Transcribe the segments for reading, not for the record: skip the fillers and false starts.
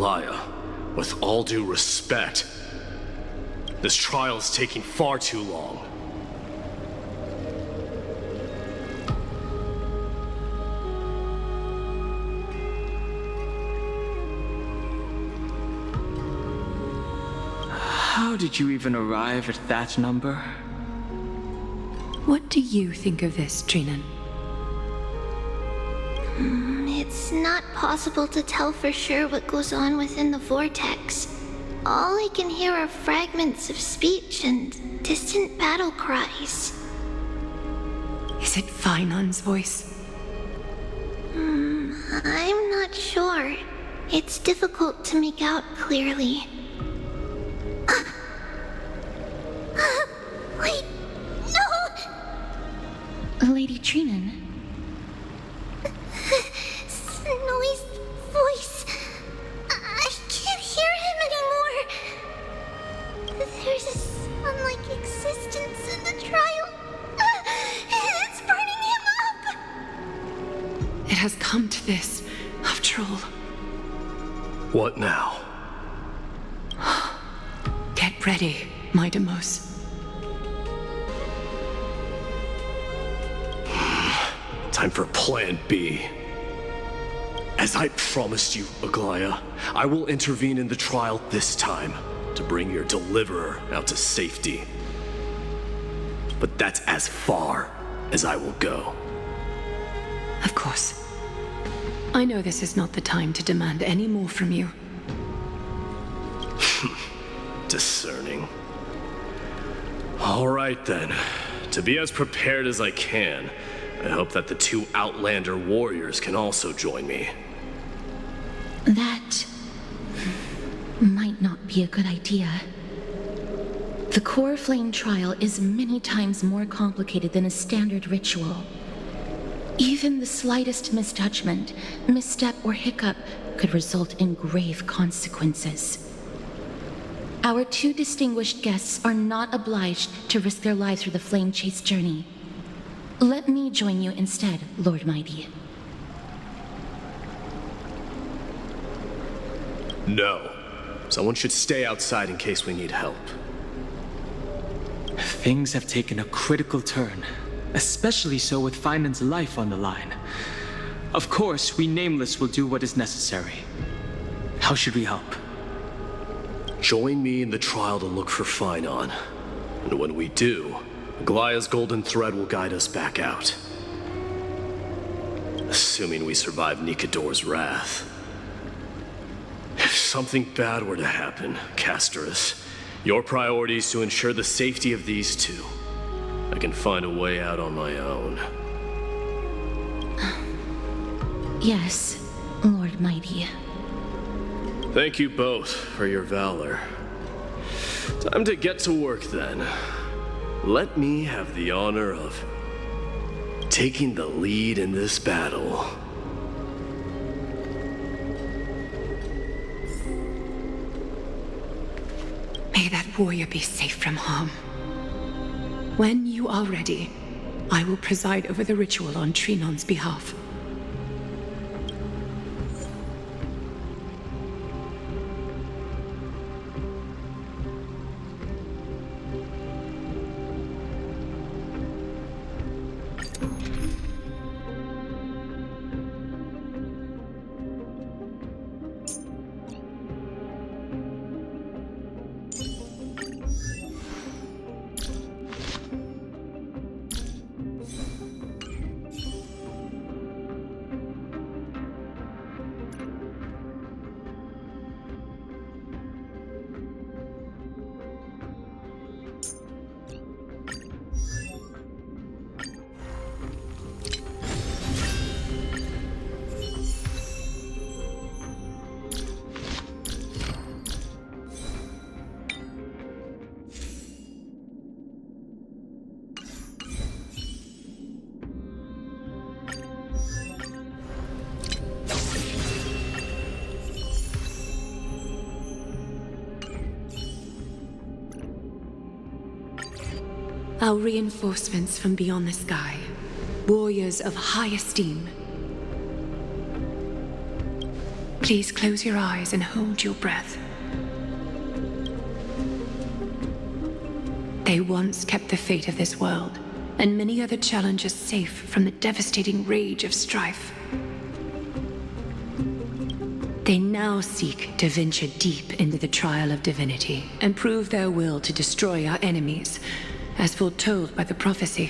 Aglaya, with all due respect, this trial is taking far too long. How did you even arrive at that number? What do you think of this, Trinan? It's not possible to tell for sure what goes on within the vortex. All I can hear are fragments of speech and distant battle cries. Is it Finon's voice? I'm not sure. It's difficult to make out clearly. Wait, no! Lady Trinan. Snowy's voice. I can't hear him anymore. There's a sun-like existence in the trial. It's burning him up. It has come to this, after all. What now? Get ready, my Demos. Time for Plan B. As I promised you, Aglaya, I will intervene in the trial this time to bring your deliverer out to safety. But that's as far as I will go. Of course. I know this is not the time to demand any more from you. Discerning. All right then. To be as prepared as I can, I hope that the two Outlander warriors can also join me. That might not be a good idea. The core flame trial is many times more complicated than a standard ritual. Even the slightest misjudgment, misstep, or hiccup could result in grave consequences. Our two distinguished guests are not obliged to risk their lives for the flame chase journey. Let me join you instead, Lord Mighty. No. Someone should stay outside in case we need help. Things have taken a critical turn, especially so with Finon's life on the line. Of course, we Nameless will do what is necessary. How should we help? Join me in the trial to look for Finon. And when we do, Aglaya's golden thread will guide us back out. Assuming we survive Nikador's wrath. If something bad were to happen, Casterus, your priority is to ensure the safety of these two. I can find a way out on my own. Yes, Lord Mighty. Thank you both for your valor. Time to get to work then. Let me have the honor of taking the lead in this battle. May that warrior be safe from harm. When you are ready, I will preside over the ritual on Trinon's behalf. Our reinforcements from beyond the sky, warriors of high esteem. Please close your eyes and hold your breath. They once kept the fate of this world, and many other challenges safe from the devastating rage of strife. They now seek to venture deep into the trial of divinity and prove their will to destroy our enemies, as foretold by the prophecy.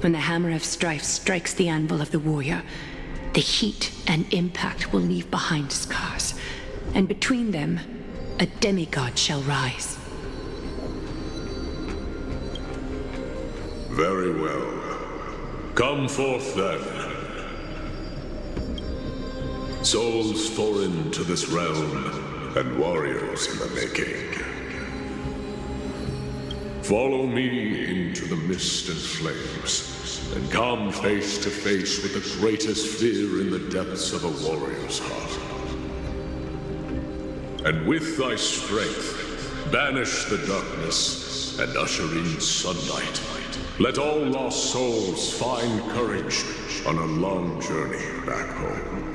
When the hammer of strife strikes the anvil of the warrior, the heat and impact will leave behind scars, and between them, a demigod shall rise. Very well. Come forth then. Souls foreign to this realm, and warriors in the making. Follow me into the mist and flames, and come face to face with the greatest fear in the depths of a warrior's heart. And with thy strength, banish the darkness and usher in sunlight. Let all lost souls find courage on a long journey back home.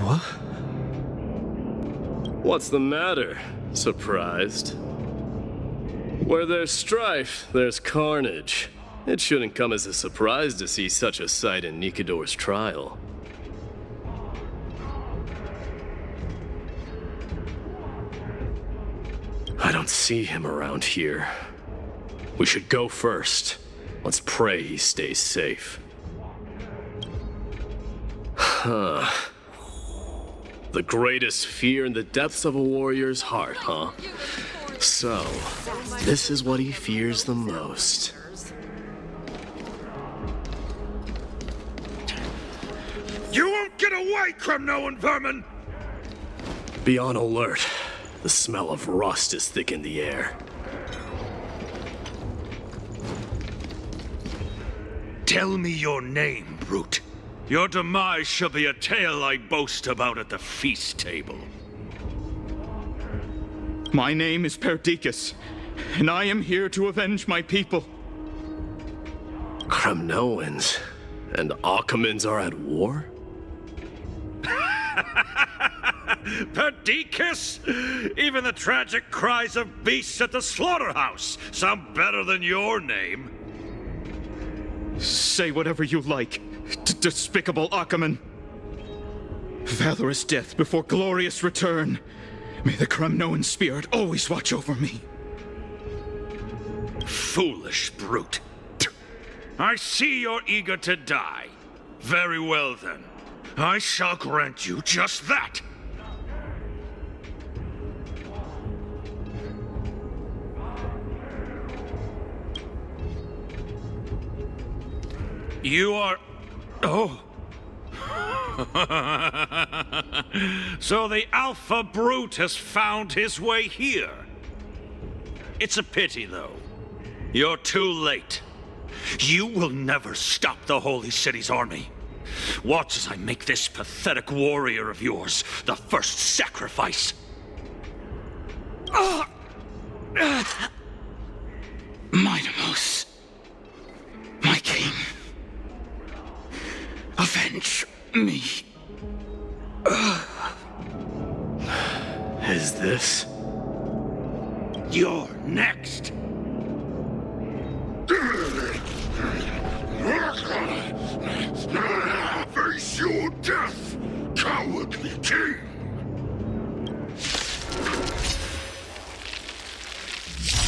What? What's the matter? Surprised? Where there's strife, there's carnage. It shouldn't come as a surprise to see such a sight in Nikidor's trial. I don't see him around here. We should go first. Let's pray he stays safe. Huh. The greatest fear in the depths of a warrior's heart, huh? So, this is what he fears the most. You won't get away, Kremnoan vermin! Be on alert. The smell of rust is thick in the air. Tell me your name, brute. Your demise shall be a tale I boast about at the feast table. My name is Perdiccas, and I am here to avenge my people. Kremnoans and Akamans are at war? Perdiccas? Even the tragic cries of beasts at the slaughterhouse sound better than your name. Say whatever you like, despicable Achaman. Valorous death before glorious return. May the Kremnoan spirit always watch over me. Foolish brute. I see you're eager to die. Very well then. I shall grant you just that. You are... Oh. So the Alpha Brute has found his way here. It's a pity, though. You're too late. You will never stop the Holy City's army. Watch as I make this pathetic warrior of yours the first sacrifice. Mightimos, my king, avenge me. Is this? You're next. Face your death, cowardly king!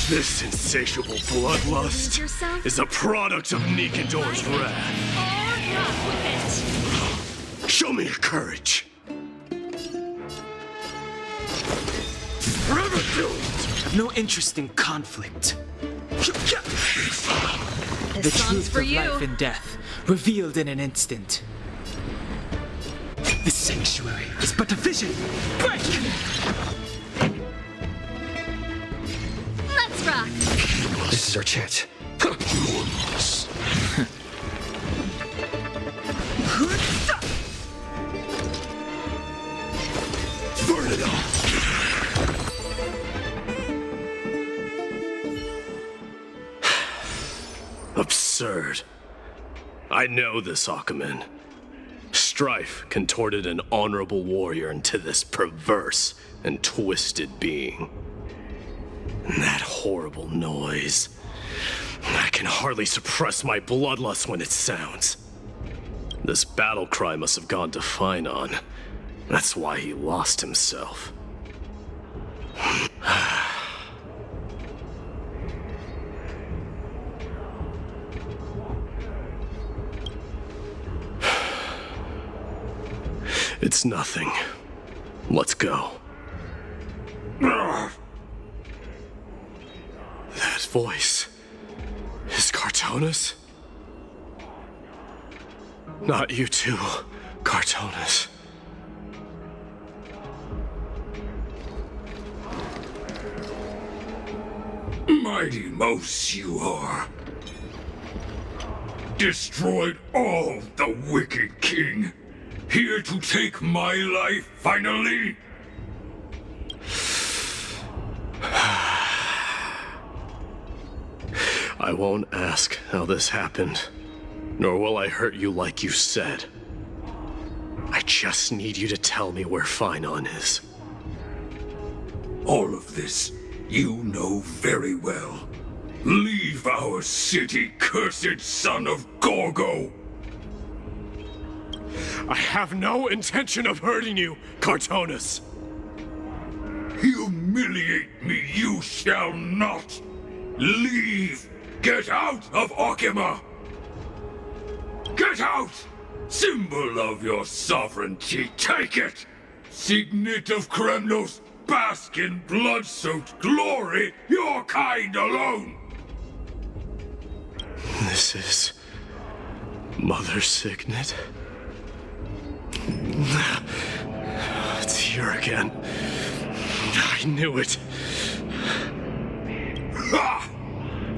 This insatiable bloodlust is a product of Nikidor's wrath. Show me your courage. Forever doomed! I've no interest in conflict. The truth for of you. life and death, revealed in an instant. The sanctuary is but a vision. Break! Let's rock. This is our chance. Goodness. Burn it all! Absurd. I know this Akumen. Strife contorted an honorable warrior into this perverse and twisted being. And that horrible noise. I can hardly suppress my bloodlust when it sounds. This battle cry must have gone to Finon. That's why he lost himself. It's nothing. Let's go. That voice is Cartonis? Not you too, Cartonis. Mighty Mouse you are. Destroyed all the wicked king. Here to take my life finally. I won't ask how this happened, nor will I hurt you like you said. I just need you to tell me where Finon is. All of this you know very well. Leave our city, cursed son of Gorgo! I have no intention of hurting you, Cartonis. Humiliate me you shall not! Leave! Get out of Okima! Get out! Symbol of your sovereignty, take it! Signet of Kremnos, bask in blood-soaked glory, your kind alone! This is Mother's signet. It's here again. I knew it. Ha!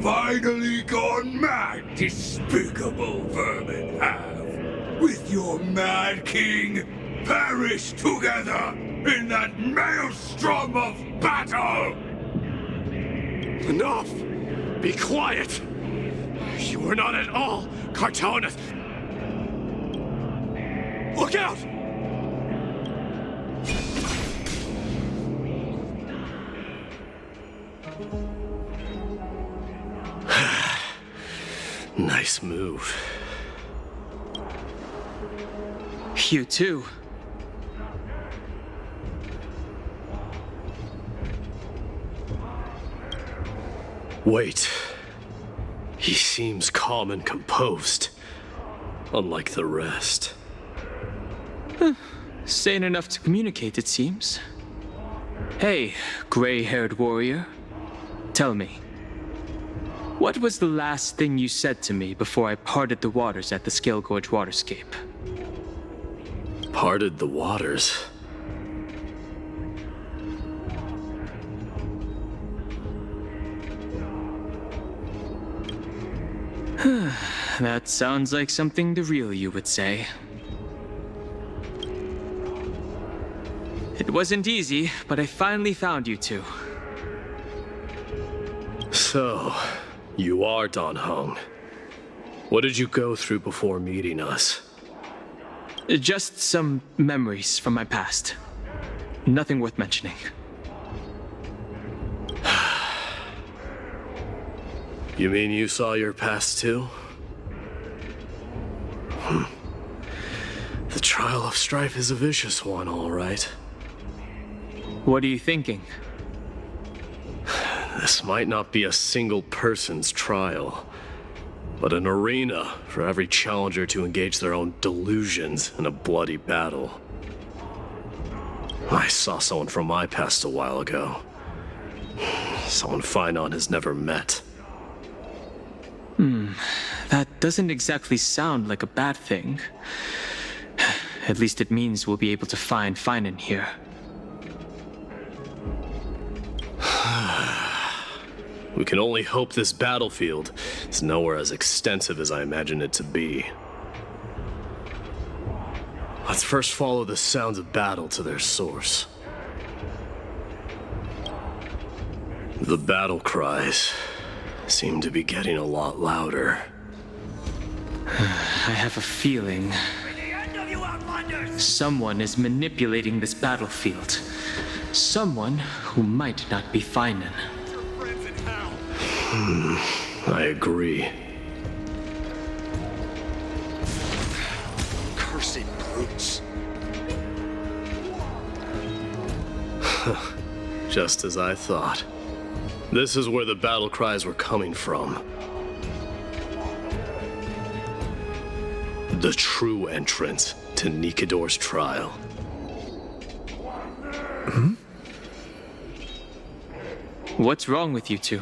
Finally gone mad, despicable vermin have. With your mad king, perish together in that maelstrom of battle! Enough! Be quiet! You are not at all Cartonis! Look out! Nice move. You too. Wait. He seems calm and composed, unlike the rest. Sane enough to communicate, it seems. Hey, gray-haired warrior. Tell me, what was the last thing you said to me before I parted the waters at the Scale Gorge waterscape? Parted the waters? That sounds like something the real you would say. It wasn't easy, but I finally found you two. So, you are Don Hong. What did you go through before meeting us? Just some memories from my past. Nothing worth mentioning. You mean you saw your past too? The trial of strife is a vicious one, all right. What are you thinking? This might not be a single person's trial, but an arena for every challenger to engage their own delusions in a bloody battle. I saw someone from my past a while ago. Someone Finon has never met. That doesn't exactly sound like a bad thing. At least it means we'll be able to find Finon here. We can only hope this battlefield is nowhere as extensive as I imagine it to be. Let's first follow the sounds of battle to their source. The battle cries seem to be getting a lot louder. I have a feeling someone is manipulating this battlefield. Someone who might not be Finan. I agree. Cursed brutes. Just as I thought. This is where the battle cries were coming from. The true entrance to Nikador's trial. What's wrong with you two?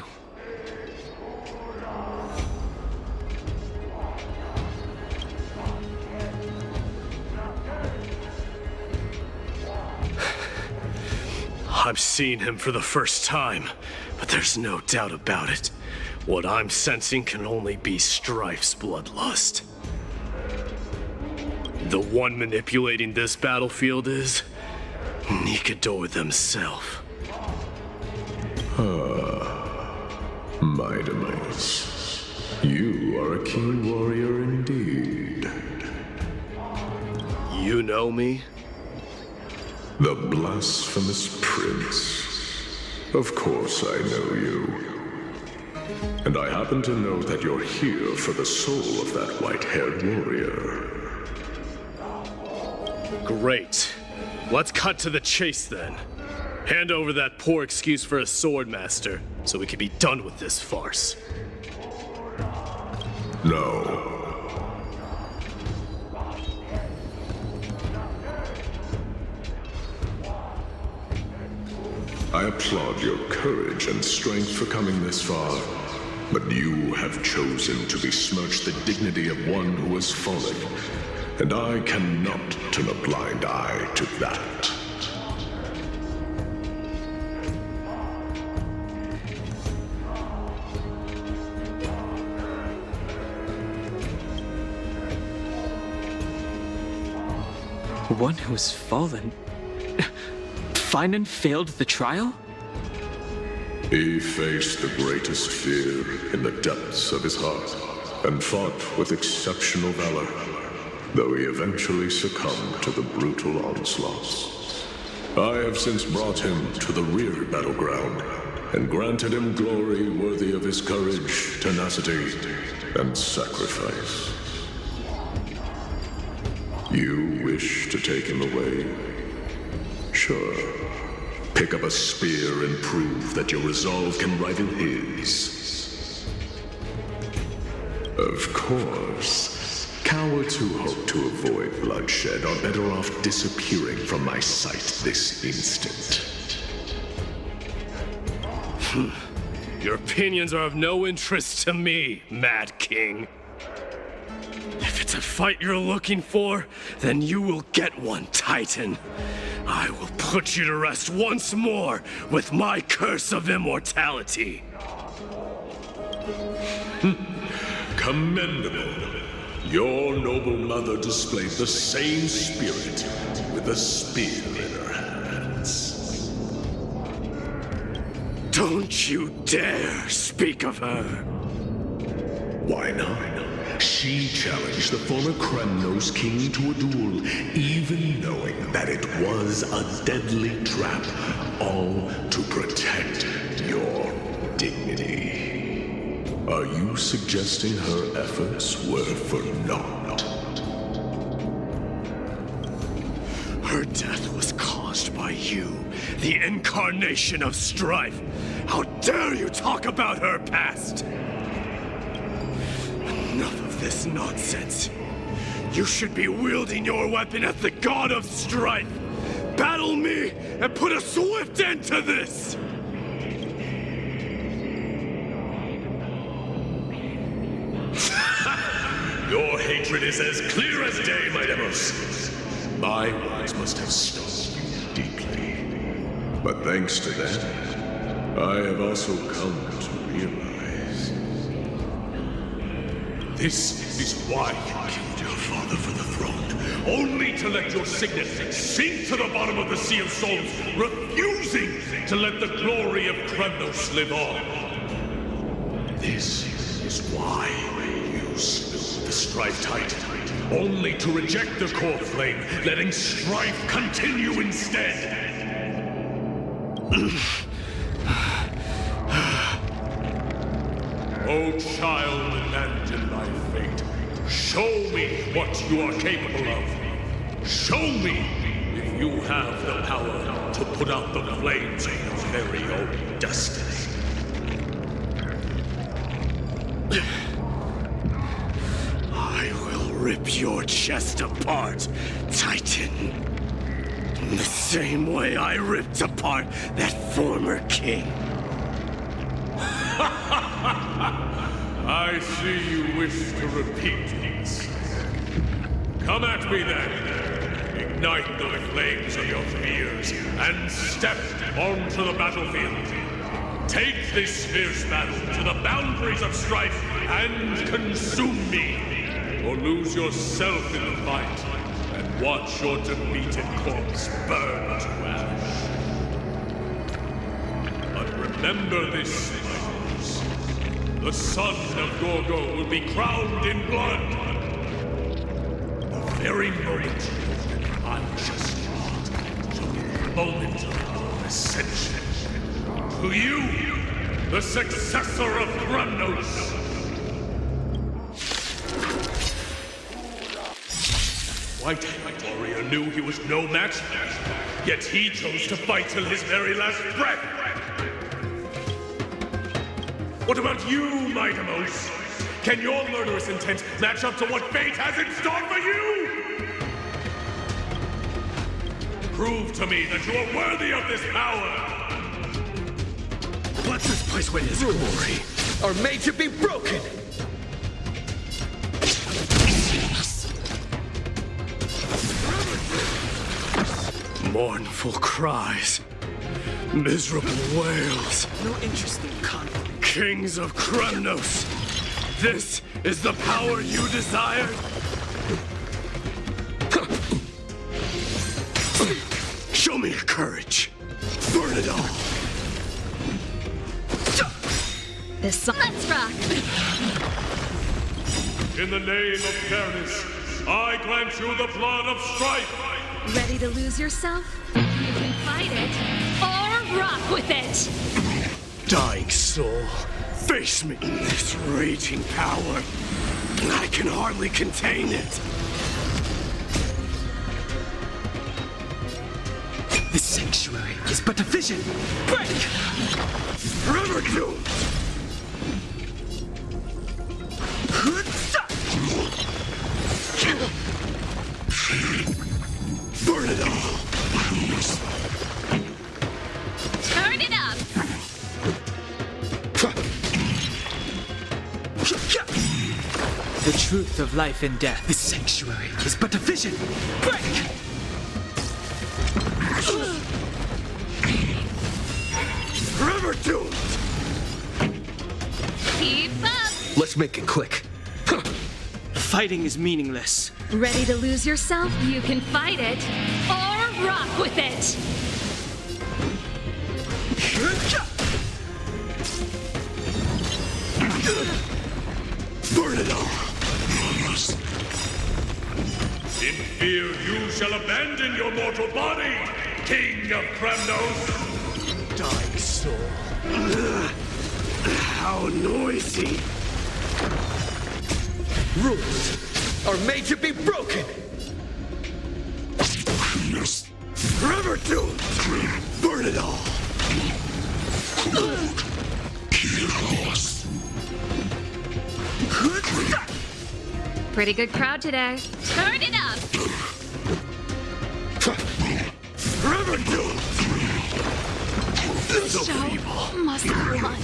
I'm seeing him for the first time, but there's no doubt about it. What I'm sensing can only be Strife's bloodlust. The one manipulating this battlefield is Nikador themselves. My demise. You are a keen warrior indeed. You know me? The blasphemous prince. Of course I know you. And I happen to know that you're here for the soul of that white-haired warrior. Great. Let's cut to the chase then. Hand over that poor excuse for a sword master, so we can be done with this farce. No. I applaud your courage and strength for coming this far, but you have chosen to besmirch the dignity of one who has fallen, and I cannot turn a blind eye to that. One who has fallen? Finan failed the trial? He faced the greatest fear in the depths of his heart, and fought with exceptional valor, though he eventually succumbed to the brutal onslaughts. I have since brought him to the rear battleground, and granted him glory worthy of his courage, tenacity, and sacrifice. You wish to take him away? Sure. Pick up a spear and prove that your resolve can rival his. Of course. Cowards who hope to avoid bloodshed are better off disappearing from my sight this instant. Your opinions are of no interest to me, Mad King. If it's a fight you're looking for, then you will get one, Titan. I will put you to rest once more with my curse of immortality. Commendable. Your noble mother displayed the same spirit with a spear in her hands. Don't you dare speak of her. Why not? She challenged the former Kremnos king to a duel, even knowing that it was a deadly trap, all to protect your dignity. Are you suggesting her efforts were for naught? Her death was caused by you, the incarnation of strife. How dare you talk about her past? Enough of this nonsense. You should be wielding your weapon as the god of strife. Battle me and put a swift end to this! Your hatred is as clear as day, my Demos. My words must have stung you deeply. But thanks to that, I have also come to realize? This is why you killed your father for the throne, only to let your signet sink to the bottom of the Sea of Souls, refusing to let the glory of Kremnos live on. This is why you slew the Strife Titan, only to reject the core flame, letting strife continue instead. O child abandoned by fate, show me what you are capable of. Show me if you have the power to put out the flames of your very own destiny. I will rip your chest apart, Titan. In the same way I ripped apart that former king. I see you wish to repeat this. Come at me then. Ignite the flames of your fears and step onto the battlefield. Take this fierce battle to the boundaries of strife and consume me, or lose yourself in the fight and watch your defeated corpse burn to ash. But remember this, Michaels. The son of Gorgo will be crowned in blood. The very moment I just thought shall be the moment of your ascension. To you, the successor of Kremnos. White warrior knew he was no match, yet he chose to fight till his very last breath. What about you, Mightimos? Can your murderous intent match up to what fate has in store for you? Prove to me that you are worthy of this power! Let this place witness glory. Are made to be broken! Mournful cries. Miserable wails. No interest in conflict. Kings of Kremnos. This is the power you desired? Show me your courage. Burn it all. Let's rock! In the name of fairness, I grant you the blood of strife! Ready to lose yourself? You can fight it, or rock with it! Dying soul, face me. This raging power, I can hardly contain it. The sanctuary is but a vision. Break! Forever doomed! Burn it all! Turn it up! The truth of life and death. The sanctuary is but a vision. Break! Forever doomed! Keep up! Let's make it quick. Fighting is meaningless. Ready to lose yourself? You can fight it, or rock with it! Burn it all! In fear you shall abandon your mortal body, King of Kremnos! Dying soul. How noisy! Rules are made to be broken. Forever doomed! Burn it all! Pretty good crowd today. Turn it up! Forever doomed! The So show feeble. must go on.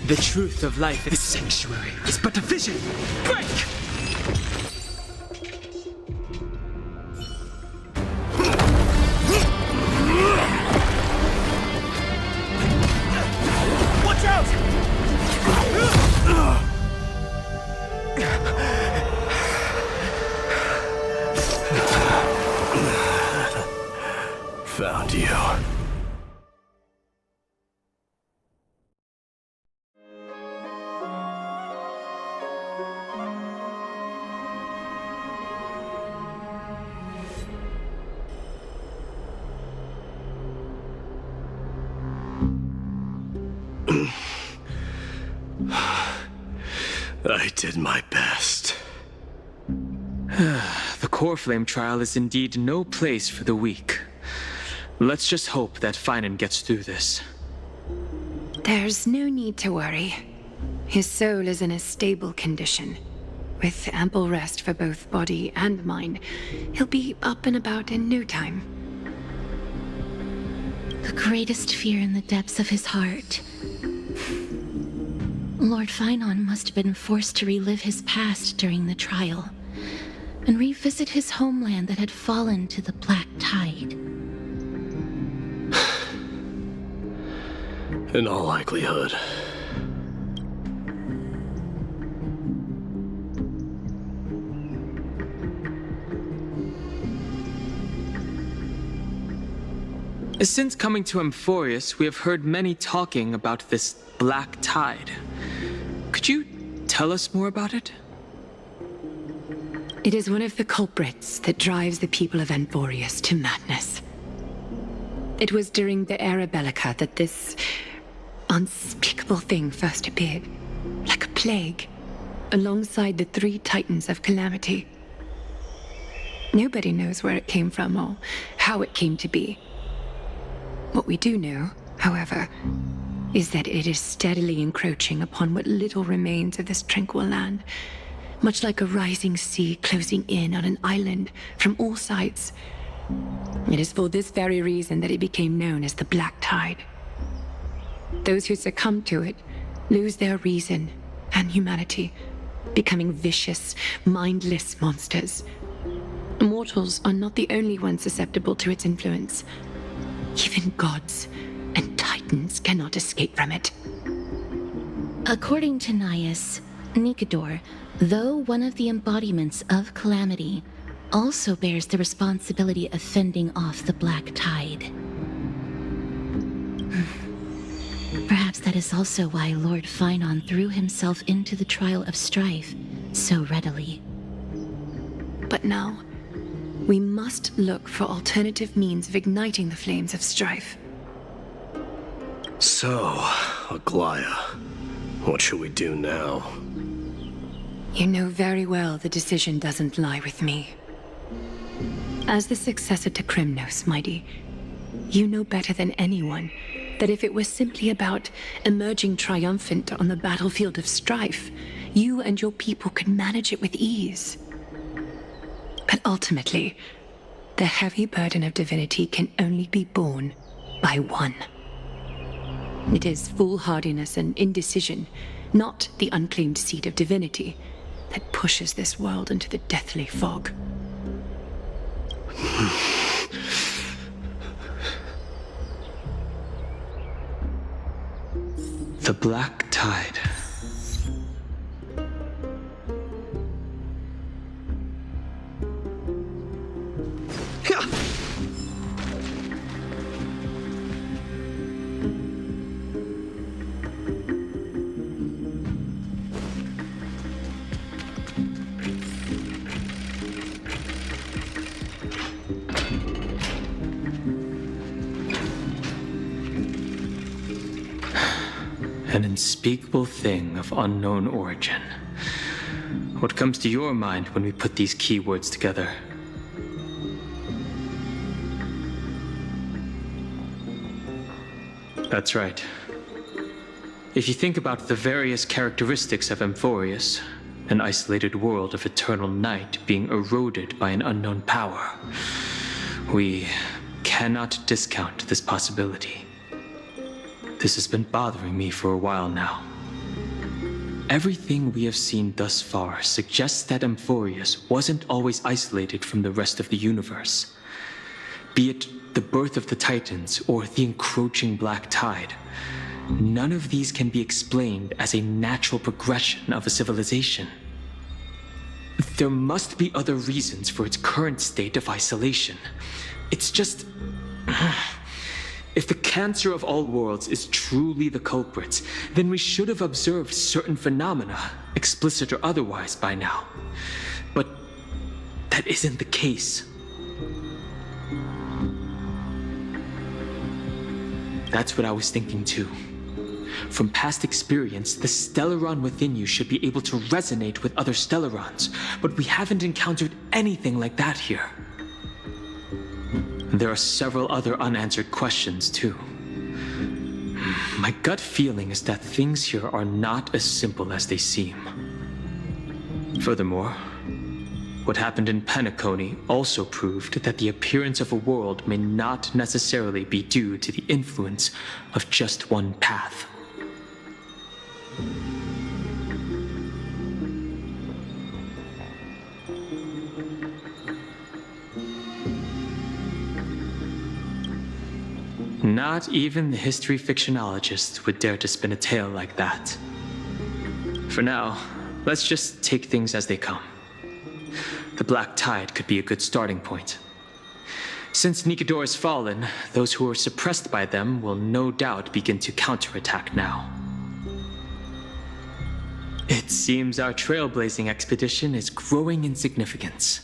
The truth of life. The sanctuary is but a vision. Break! I did my best. The core flame trial is indeed no place for the weak. Let's just hope that Finan gets through this. There's no need to worry. His soul is in a stable condition. With ample rest for both body and mind, he'll be up and about in no time. The greatest fear in the depths of his heart. Lord Finan must have been forced to relive his past during the trial, and revisit his homeland that had fallen to the Black Tide. In all likelihood. Since coming to Amphorius, we have heard many talking about this Black Tide. Could you tell us more about it? It is one of the culprits that drives the people of Amphorius to madness. It was during the Era Bellica that this unspeakable thing first appeared, like a plague, alongside the 3 Titans of Calamity. Nobody knows where it came from or how it came to be. What we do know, however, is that it is steadily encroaching upon what little remains of this tranquil land, much like a rising sea closing in on an island from all sides. It is for this very reason that it became known as the Black Tide. Those who succumb to it lose their reason and humanity, becoming vicious, mindless monsters. Mortals are not the only ones susceptible to its influence. Even gods and titans cannot escape from it. According to Nias, Nikador, though one of the embodiments of Calamity, also bears the responsibility of fending off the Black Tide. Perhaps that is also why Lord Finan threw himself into the trial of strife so readily. But now, we must look for alternative means of igniting the flames of strife. So, Aglaya, what should we do now? You know very well the decision doesn't lie with me. As the successor to Krymnos, Mighty, you know better than anyone that if it was simply about emerging triumphant on the battlefield of strife, you and your people could manage it with ease. But ultimately, the heavy burden of divinity can only be borne by one. It is foolhardiness and indecision, not the unclaimed seed of divinity, that pushes this world into the deathly fog. The Black Tide. An unspeakable thing of unknown origin. What comes to your mind when we put these keywords together? That's right. If you think about the various characteristics of Amphorius, an isolated world of eternal night being eroded by an unknown power, we cannot discount this possibility. This has been bothering me for a while now. Everything we have seen thus far suggests that Amphorius wasn't always isolated from the rest of the universe. Be it the birth of the Titans or the encroaching Black Tide, none of these can be explained as a natural progression of a civilization. There must be other reasons for its current state of isolation. It's just... If the cancer of all worlds is truly the culprit, then we should have observed certain phenomena, explicit or otherwise, by now. But that isn't the case. That's what I was thinking too. From past experience, the Stellaron within you should be able to resonate with other Stellarons, but we haven't encountered anything like that here. There are several other unanswered questions, too. My gut feeling is that things here are not as simple as they seem. Furthermore, what happened in Penacony also proved that the appearance of a world may not necessarily be due to the influence of just one path. Not even the history fictionologists would dare to spin a tale like that. For now, let's just take things as they come. The Black Tide could be a good starting point. Since Nikedor has fallen, those who were suppressed by them will no doubt begin to counterattack now. It seems our trailblazing expedition is growing in significance.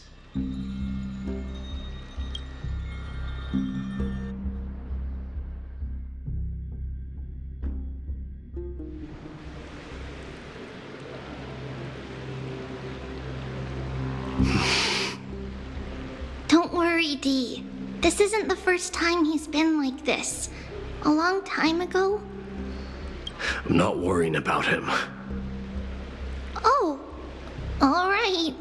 Don't worry, Dee. This isn't the first time he's been like this. A long time ago? I'm not worrying about him. Oh, all right.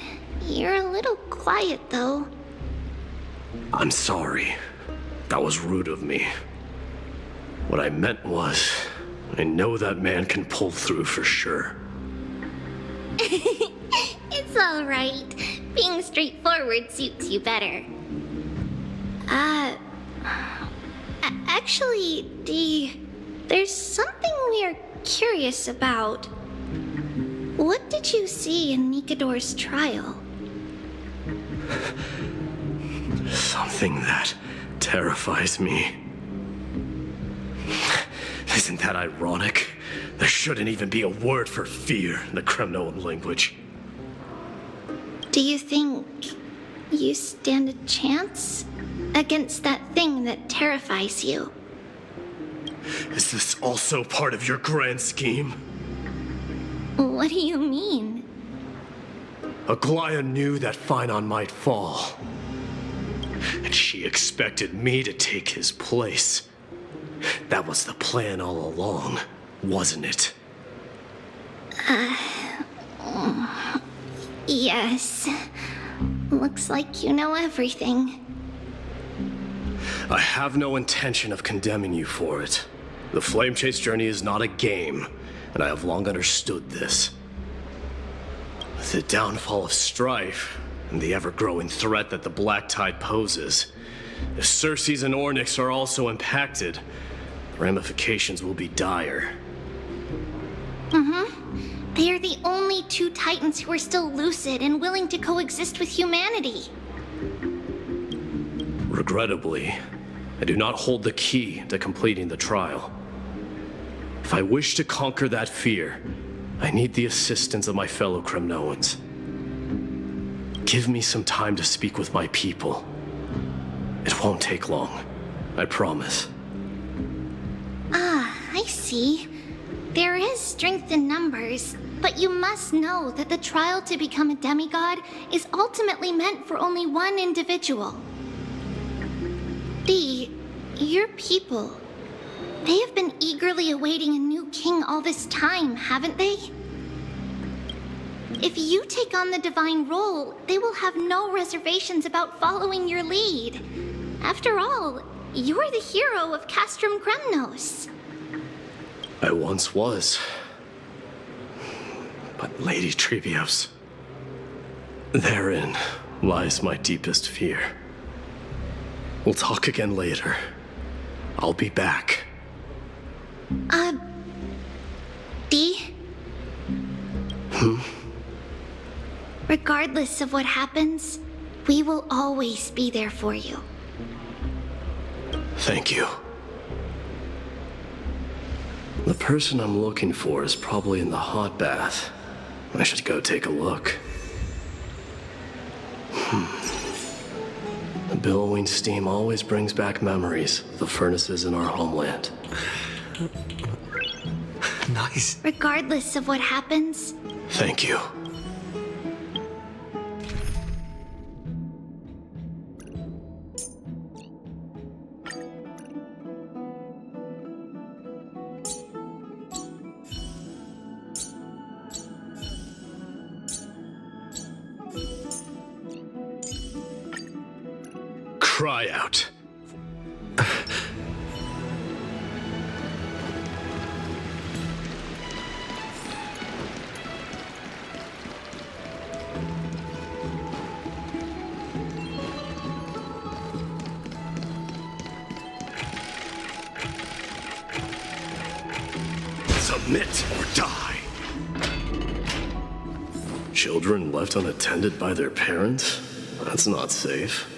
You're a little quiet, though. I'm sorry. That was rude of me. What I meant was, I know that man can pull through for sure. It's all right. Being straightforward suits you better. Actually, Dee, there's something we're curious about. What did you see in Nikedor's trial? Something that terrifies me. Isn't that ironic? There shouldn't even be a word for fear in the Kremnoan language. Do you think you stand a chance against that thing that terrifies you? Is this also part of your grand scheme? What do you mean? Aglaya knew that Phynon might fall. And she expected me to take his place. That was the plan all along, wasn't it? Yes. Looks like you know everything. I have no intention of condemning you for it. The Flame Chase journey is not a game, and I have long understood this. With the downfall of strife, and the ever-growing threat that the Black Tide poses, if Circes and Ornyx are also impacted, the ramifications will be dire. They are the only two Titans who are still lucid and willing to coexist with humanity. Regrettably, I do not hold the key to completing the trial. If I wish to conquer that fear, I need the assistance of my fellow Kremnoans. Give me some time to speak with my people. It won't take long, I promise. I see. There is strength in numbers, but you must know that the trial to become a demigod is ultimately meant for only one individual. Dee, your people, they have been eagerly awaiting a new king all this time, haven't they? If you take on the divine role, they will have no reservations about following your lead. After all, you're the hero of Castrum Kremnos. I once was. But Lady Trebios, therein lies my deepest fear. We'll talk again later. I'll be back. Dee? Regardless of what happens, we will always be there for you. Thank you. The person I'm looking for is probably in the hot bath. I should go take a look. The billowing steam always brings back memories of the furnaces in our homeland. Nice. Regardless of what happens. Thank you. Cry out. Submit or die. Children left unattended by their parents? That's not safe.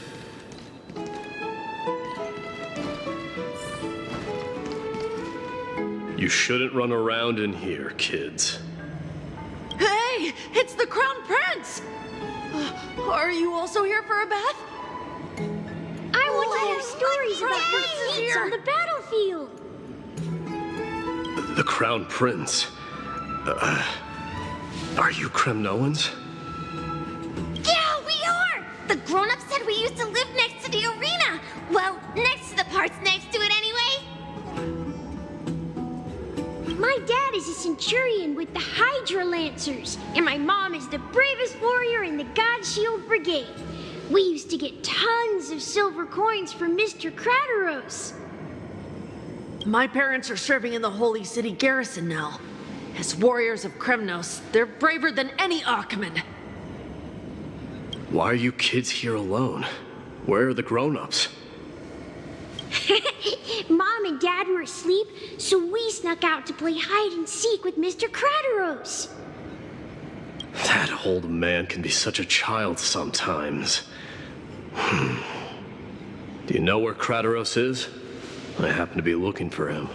You shouldn't run around in here, kids. Hey, it's the Crown Prince! Are you also here for a bath? I want to hear stories about the kids on the battlefield. The Crown Prince. Are you Kremnoans? Yeah, we are! The grown-ups said we used to live next to the arena. Well, next to the parts next to it anyway. My dad is a centurion with the Hydra Lancers, and my mom is the bravest warrior in the God Shield Brigade. We used to get tons of silver coins from Mr. Crateros. My parents are serving in the Holy City garrison now. As warriors of Kremnos, they're braver than any Achaemen. Why are you kids here alone? Where are the grown-ups? Mom and Dad were asleep, so we snuck out to play hide and seek with Mr. Crateros. That old man can be such a child sometimes. Do you know where Crateros is? I happen to be looking for him.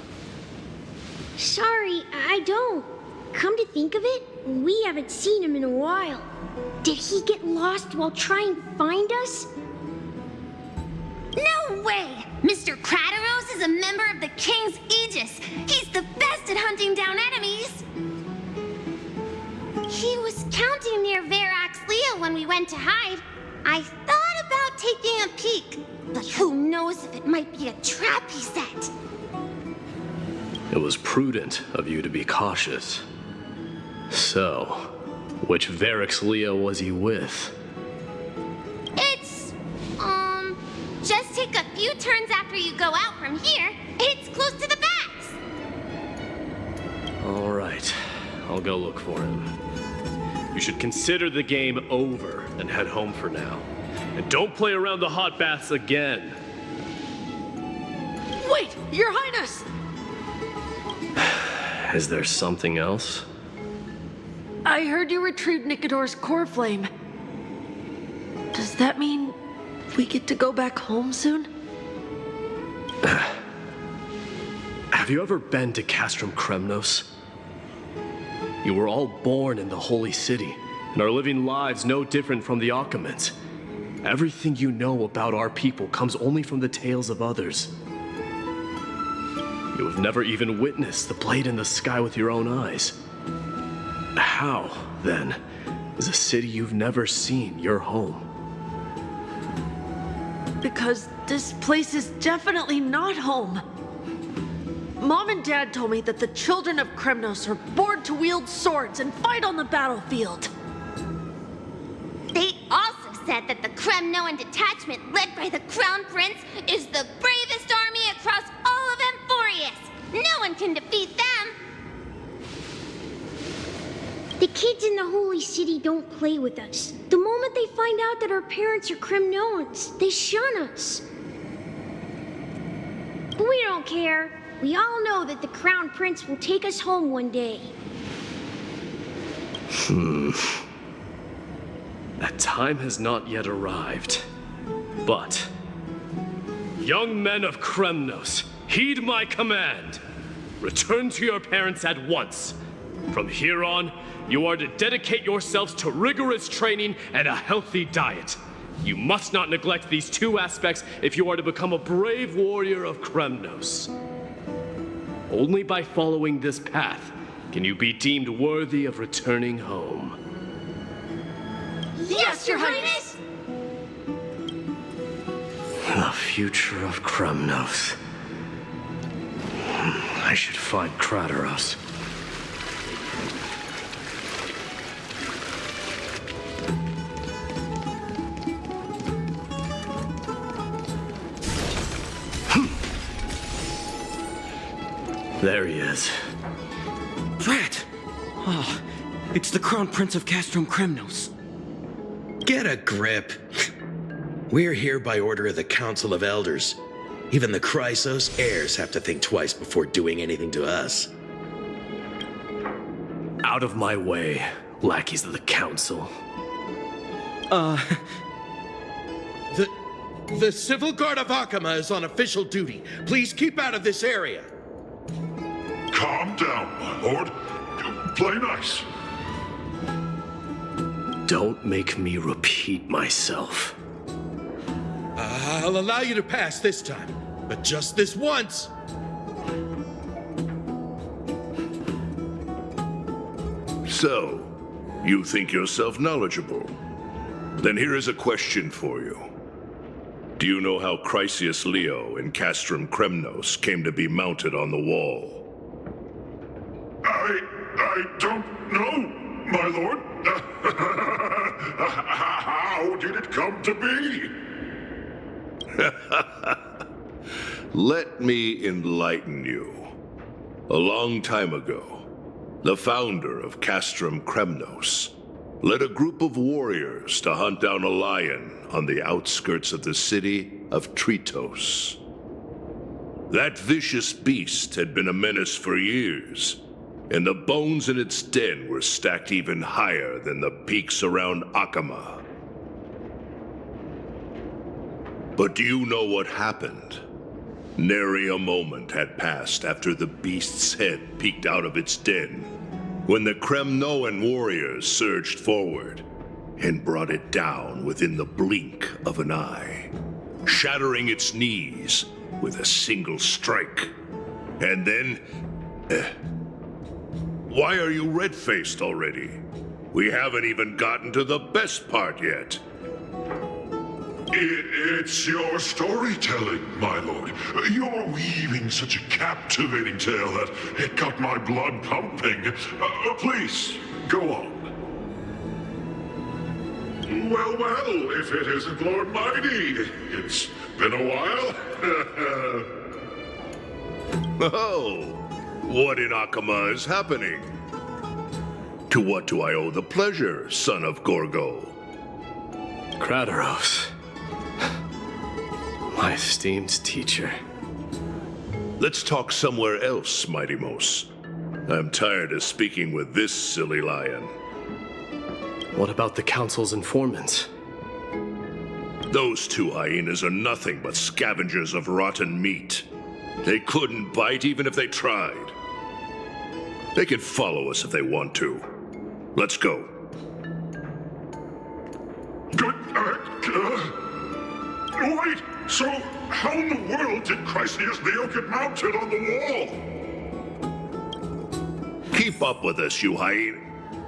Sorry, I don't. Come to think of it, we haven't seen him in a while. Did he get lost while trying to find us? No way! Mr. Crateros is a member of the King's Aegis. He's the best at hunting down enemies. He was counting near Verax Lea when we went to hide. I thought about taking a peek, but who knows if it might be a trap he set. It was prudent of you to be cautious. So, which Verax Lea was he with? It's, just take a few turns after you go out from here. It's close to the backs. All right, I'll go look for him. You should consider the game over and head home for now. And don't play around the hot baths again. Wait, Your Highness! Is there something else? I heard you retrieved Nicodor's core flame. Does that mean we get to go back home soon? Have you ever been to Castrum Kremnos? You were all born in the Holy City and are living lives no different from the Achaemens. Everything you know about our people comes only from the tales of others. You have never even witnessed the blade in the sky with your own eyes. How, then, is a city you've never seen your home? Because this place is definitely not home. Mom and Dad told me that the children of Kremnos are born to wield swords and fight on the battlefield. They also said that the Kremnoan detachment led by the Crown Prince is the bravest army across all of Amphorius. No one can defeat them. The kids in the Holy City don't play with us. The moment they find out that our parents are Kremnoans, they shun us. But we don't care. We all know that the Crown Prince will take us home one day. That time has not yet arrived. But, young men of Kremnos, heed my command. Return to your parents at once. From here on, you are to dedicate yourselves to rigorous training and a healthy diet. You must not neglect these two aspects if you are to become a brave warrior of Kremnos. Only by following this path can you be deemed worthy of returning home? Yes, Your Highness! The future of Kremnos. I should find Krateros. There he is. Drat! Oh, it's the Crown Prince of Castrum Kremnos. Get a grip. We're here by order of the Council of Elders. Even the Chrysos heirs have to think twice before doing anything to us. Out of my way, lackeys of the Council. The Civil Guard of Akama is on official duty. Please keep out of this area. Calm down, my lord. Play nice. Don't make me repeat myself. I'll allow you to pass this time, but just this once. So, you think yourself knowledgeable? Then here is a question for you. Do you know how Chrysius Leo in Castrum Kremnos came to be mounted on the wall? I don't know, my lord. How did it come to be? Let me enlighten you. A long time ago, the founder of Castrum Kremnos led a group of warriors to hunt down a lion on the outskirts of the city of Tritos. That vicious beast had been a menace for years, and the bones in its den were stacked even higher than the peaks around Akama. But do you know what happened? Nary a moment had passed after the beast's head peeked out of its den, when the Kremnoan warriors surged forward and brought it down within the blink of an eye, shattering its knees with a single strike. And then... Why are you red-faced already? We haven't even gotten to the best part yet. It's your storytelling, my lord. You're weaving such a captivating tale that it got my blood pumping. Please, go on. Well, if it isn't Lord Mighty. It's been a while. Oh, what in Akama is happening? To what do I owe the pleasure, son of Gorgo? Krateros. My esteemed teacher. Let's talk somewhere else, Mighty Mos. I'm tired of speaking with this silly lion. What about the Council's informants? Those two hyenas are nothing but scavengers of rotten meat. They couldn't bite even if they tried. They can follow us if they want to. Let's go. Wait! So, how in the world did Chrysius Leo get mounted on the wall? Keep up with us, you hyena.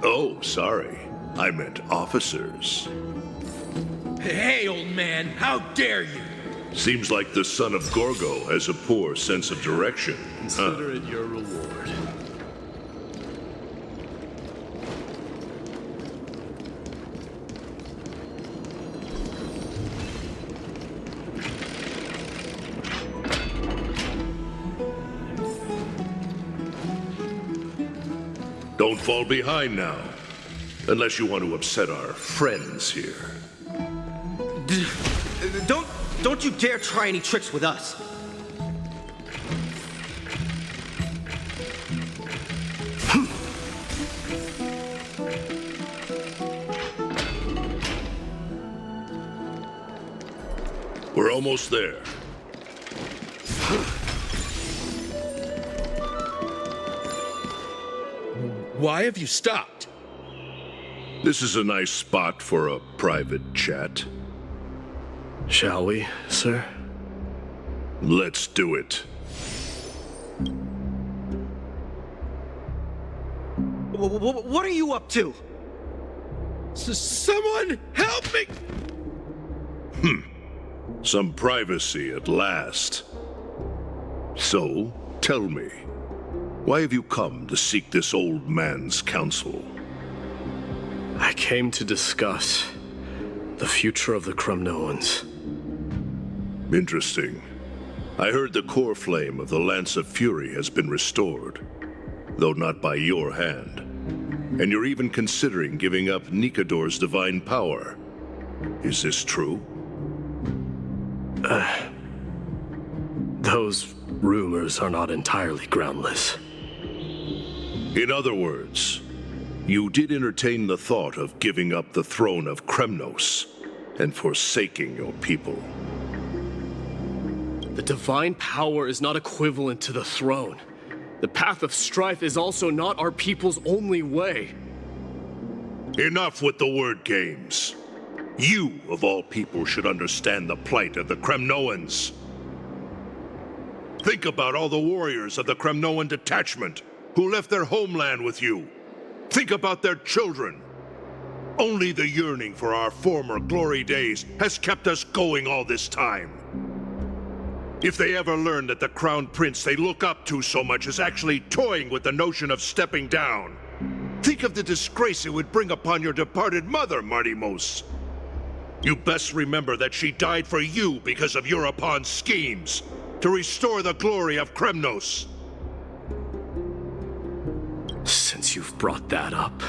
Oh, sorry. I meant officers. Hey, old man, how dare you? Seems like the son of Gorgo has a poor sense of direction. Consider it your reward. Don't fall behind now. Unless you want to upset our friends here. Don't you dare try any tricks with us. We're almost there. Why have you stopped? This is a nice spot for a private chat. Shall we, sir? Let's do it. What are you up to? Someone help me! Some privacy at last. So, tell me, why have you come to seek this old man's counsel? I came to discuss the future of the Kremnoans. Interesting. I heard the core flame of the Lance of Fury has been restored, though not by your hand. And you're even considering giving up Nikador's divine power. Is this true? Those rumors are not entirely groundless. In other words, you did entertain the thought of giving up the throne of Kremnos and forsaking your people. The divine power is not equivalent to the throne. The path of strife is also not our people's only way. Enough with the word games. You, of all people, should understand the plight of the Kremnoans. Think about all the warriors of the Kremnoan detachment who left their homeland with you. Think about their children. Only the yearning for our former glory days has kept us going all this time. If they ever learn that the Crown Prince they look up to so much is actually toying with the notion of stepping down, think of the disgrace it would bring upon your departed mother, Martimos. You best remember that she died for you because of Europon's schemes to restore the glory of Kremnos. Since you've brought that up,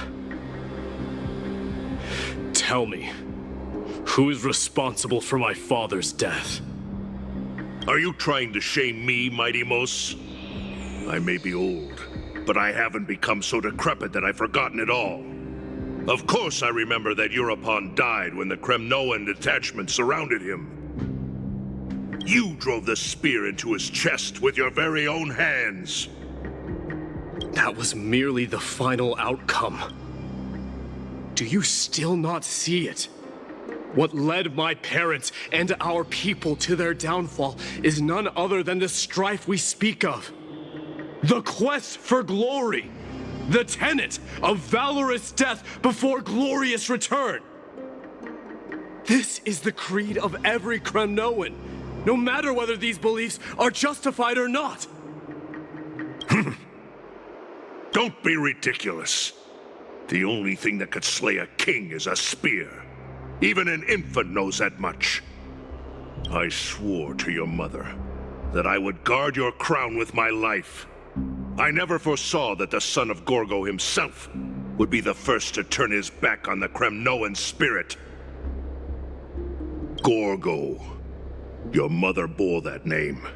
tell me, who is responsible for my father's death? Are you trying to shame me, Martimos? I may be old, but I haven't become so decrepit that I've forgotten it all. Of course I remember that Europon died when the Kremnoan detachment surrounded him. You drove the spear into his chest with your very own hands. That was merely the final outcome. Do you still not see it? What led my parents and our people to their downfall is none other than the strife we speak of. The quest for glory. The tenet of valorous death before glorious return. This is the creed of every Kremnoan, no matter whether these beliefs are justified or not. Don't be ridiculous. The only thing that could slay a king is a spear. Even an infant knows that much. I swore to your mother that I would guard your crown with my life. I never foresaw that the son of Gorgo himself would be the first to turn his back on the Kremnoan spirit. Gorgo. Your mother bore that name.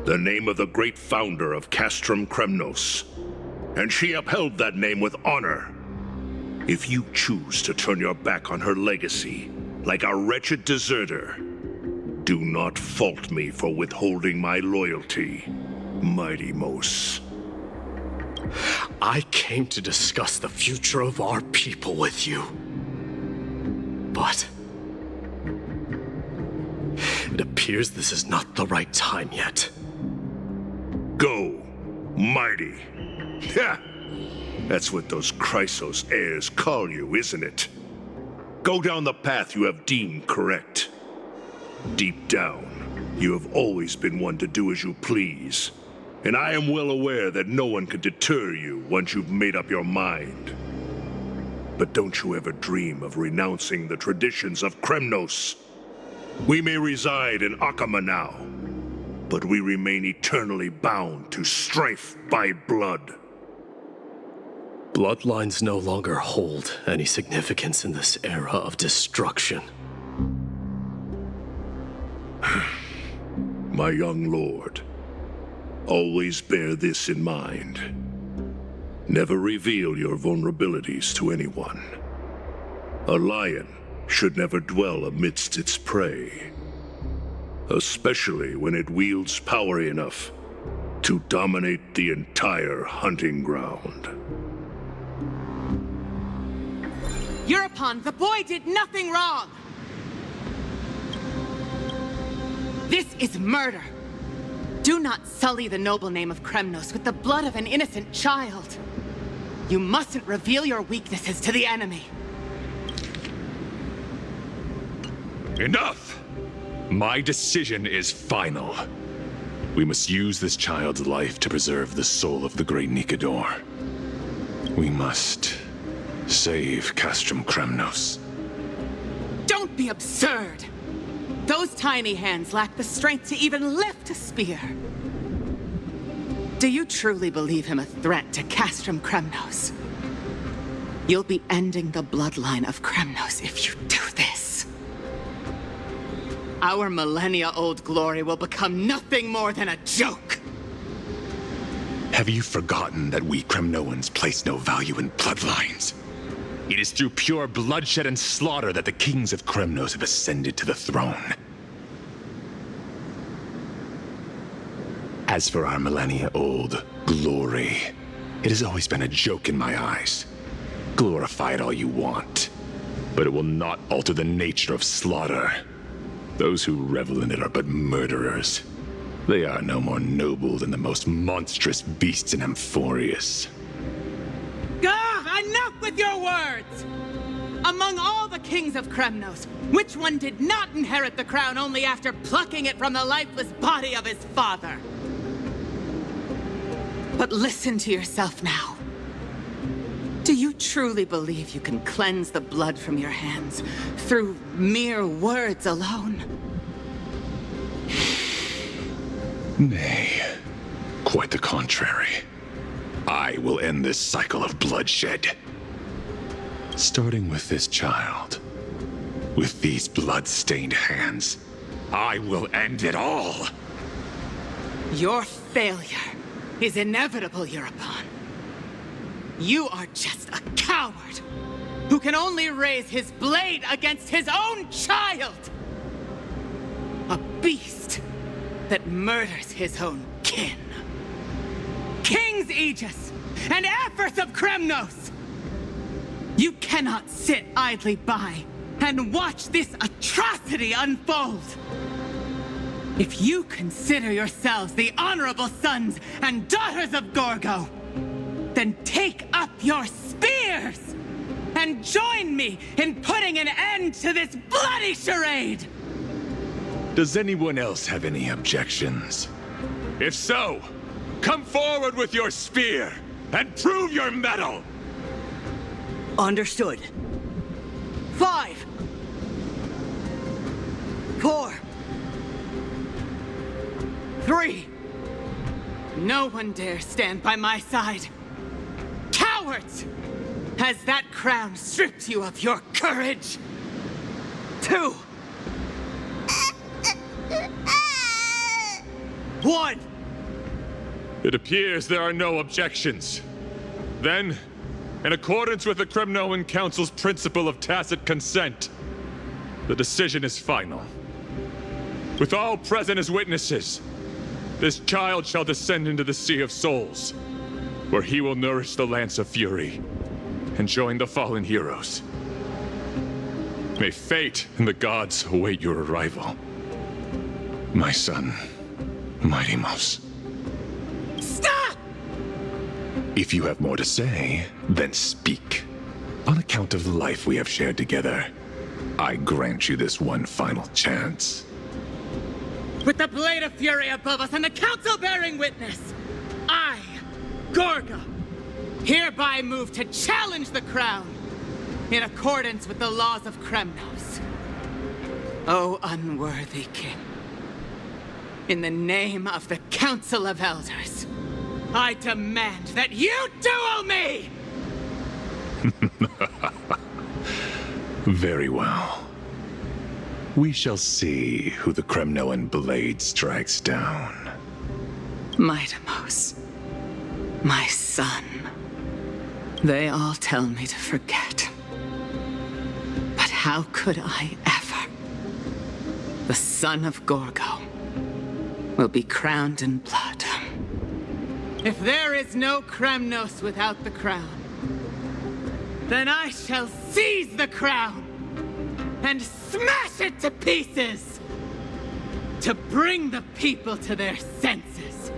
The name of the great founder of Castrum Kremnos. And she upheld that name with honor. If you choose to turn your back on her legacy, like a wretched deserter, do not fault me for withholding my loyalty, Martimos. I came to discuss the future of our people with you. But it appears this is not the right time yet. Go, mighty. Ha! That's what those Chrysos heirs call you, isn't it? Go down the path you have deemed correct. Deep down, you have always been one to do as you please. And I am well aware that no one can deter you once you've made up your mind. But don't you ever dream of renouncing the traditions of Kremnos. We may reside in Akama now, but we remain eternally bound to strife by blood. Bloodlines no longer hold any significance in this era of destruction. My young lord, always bear this in mind. Never reveal your vulnerabilities to anyone. A lion should never dwell amidst its prey, especially when it wields power enough to dominate the entire hunting ground. Europon, the boy did nothing wrong! This is murder! Do not sully the noble name of Kremnos with the blood of an innocent child! You mustn't reveal your weaknesses to the enemy. Enough! My decision is final. We must use this child's life to preserve the soul of the great Nikador. We must save Castrum Kremnos. Don't be absurd! Those tiny hands lack the strength to even lift a spear. Do you truly believe him a threat to Castrum Kremnos? You'll be ending the bloodline of Kremnos if you do this. Our millennia-old glory will become nothing more than a joke. Have you forgotten that we Kremnoans place no value in bloodlines? It is through pure bloodshed and slaughter that the kings of Kremnos have ascended to the throne. As for our millennia-old glory, it has always been a joke in my eyes. Glorify it all you want, but it will not alter the nature of slaughter. Those who revel in it are but murderers. They are no more noble than the most monstrous beasts in Amphorius. Enough with your words! Among all the kings of Kremnos, which one did not inherit the crown only after plucking it from the lifeless body of his father? But listen to yourself now. Do you truly believe you can cleanse the blood from your hands through mere words alone? Nay, quite the contrary. I will end this cycle of bloodshed. Starting with this child. With these blood-stained hands, I will end it all! Your failure is inevitable, European. You are just a coward who can only raise his blade against his own child! A beast that murders his own kin. King's Aegis and Aphers of Kremnos! You cannot sit idly by and watch this atrocity unfold! If you consider yourselves the honorable sons and daughters of Gorgo, then take up your spears and join me in putting an end to this bloody charade! Does anyone else have any objections? If so, come forward with your spear and prove your mettle! Understood. 5, 4, 3. No one dare stand by my side. Cowards! Has that crown stripped you of your courage? 2, 1. It appears there are no objections. Then, in accordance with the Kremnoan Council's principle of tacit consent, the decision is final. With all present as witnesses, this child shall descend into the Sea of Souls, where he will nourish the Lance of Fury and join the fallen heroes. May fate and the gods await your arrival. My son, Mighty-Mos. Stop! If you have more to say, then speak. On account of the life we have shared together, I grant you this one final chance. With the Blade of Fury above us and the Council bearing witness, I, Gorgo, hereby move to challenge the crown in accordance with the laws of Kremnos. O unworthy king, in the name of the Council of Elders, I demand that you duel me! Very well. We shall see who the Kremnoan blade strikes down. Mighty-Mos, my son. They all tell me to forget. But how could I ever? The son of Gorgo will be crowned in blood. If there is no Kremnos without the crown, then I shall seize the crown and smash it to pieces to bring the people to their senses.